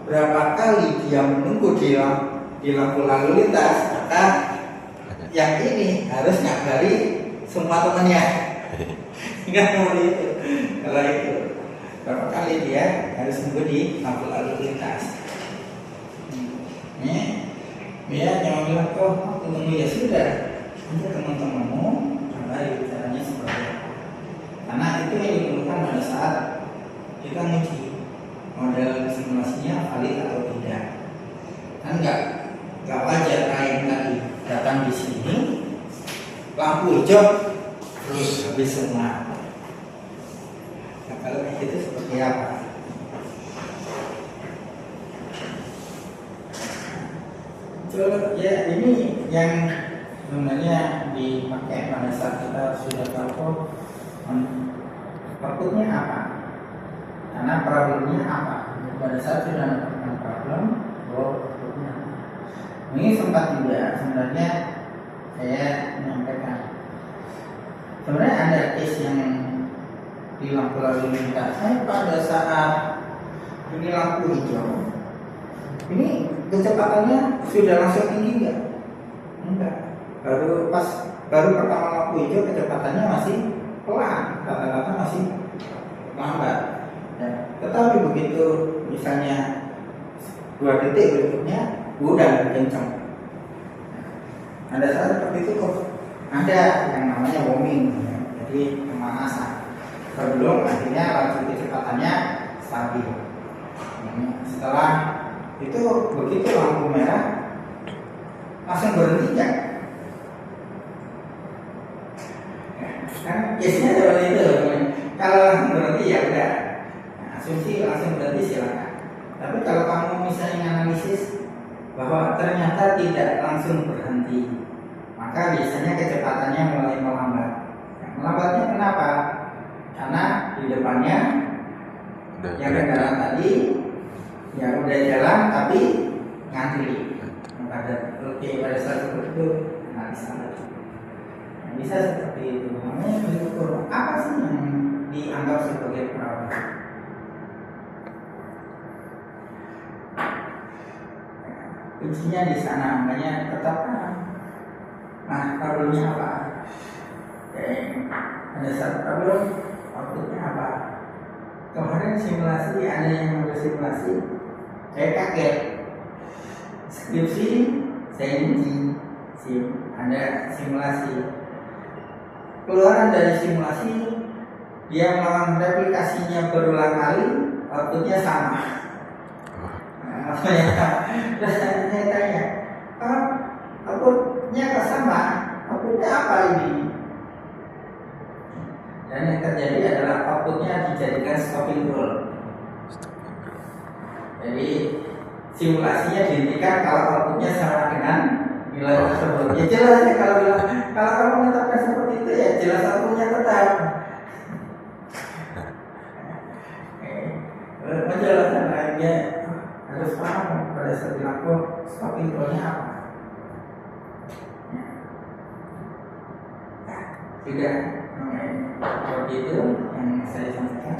berapa kali dia menunggu di lampu lalu lintas, maka yang ini harus ngabari semua temannya. Ingat itu. Kalau itu berapa kali dia harus nunggu di lampu lalu lintas. Dia jangan bilang, oh tunggu ya sudah. Nanti teman-temanmu kabari caranya seperti apa. Karena itu yang diperlukan pada saat kita nguji model simulasinya valid atau tidak. Kan nggak wajar kayak tadi datang di sini lampu hijau terus habis semua. Nah, kalau kayak gitu seperti apa? Ya ini yang sebenarnya dipakai pada saat kita sudah tahu outputnya apa. Karena problemnya apa? Pada saat sudah mendapatkan problem, outputnya. Ini sempat juga sebenarnya saya menyampaikan. Sebenarnya ada case yang di lampu lalu lintas. Saya pada saat ini lampu hijau, ini kecepatannya sudah langsung tinggi enggak? Enggak. Baru pertama lampu hijau kecepatannya masih pelan, rata-rata masih lambat. Ya, tetapi begitu misalnya 2 detik berikutnya udah kencang. Ada saat seperti itu ada yang namanya warming, ya, jadi pemanasan sebelum akhirnya laju kecepatannya stabil. Setelah itu begitu lampu merah langsung berhenti kan? Kan biasanya seperti itu. Kalau langsung berhenti ya udah, nah, asumsi langsung berhenti silakan. Tapi kalau kamu misalnya analisis bahwa ternyata tidak langsung berhenti, maka biasanya kecepatannya mulai melambat. Nah, melambatnya kenapa? Karena di depannya yang kendaraan tadi ya udah jalan tapi ngantri. Pada saat seperti itu analisa lagi. Nah, bisa seperti itu. Namanya mengukur apa sih yang dianggap sebagai perawatan. Kuncinya di sana, makanya tetapkan. Nah, problemnya apa? Ada satu problem, outputnya apa? Kemarin simulasi, ada yang simulasi, saya kaget. Skripsi, saya uji, ada simulasi. Keluaran dari simulasi, dia melakukan replikasinya berulang kali, outputnya sama. Terus saya tanya, outputnya kok sama? Outputnya apa ini? Dan yang terjadi adalah outputnya dijadikan stopping rule. Jadi simulasinya dihentikan kalau outputnya sama dengan nilai tersebut. Ya jelas ya kalau bilang, kalau kamu menetapkan seperti itu ya jelas outputnya tetap. Penjelasan lainnya harus paham pada saat dilakukan stopping rule-nya apa. Sudah, seperti itu yang saya sampaikan.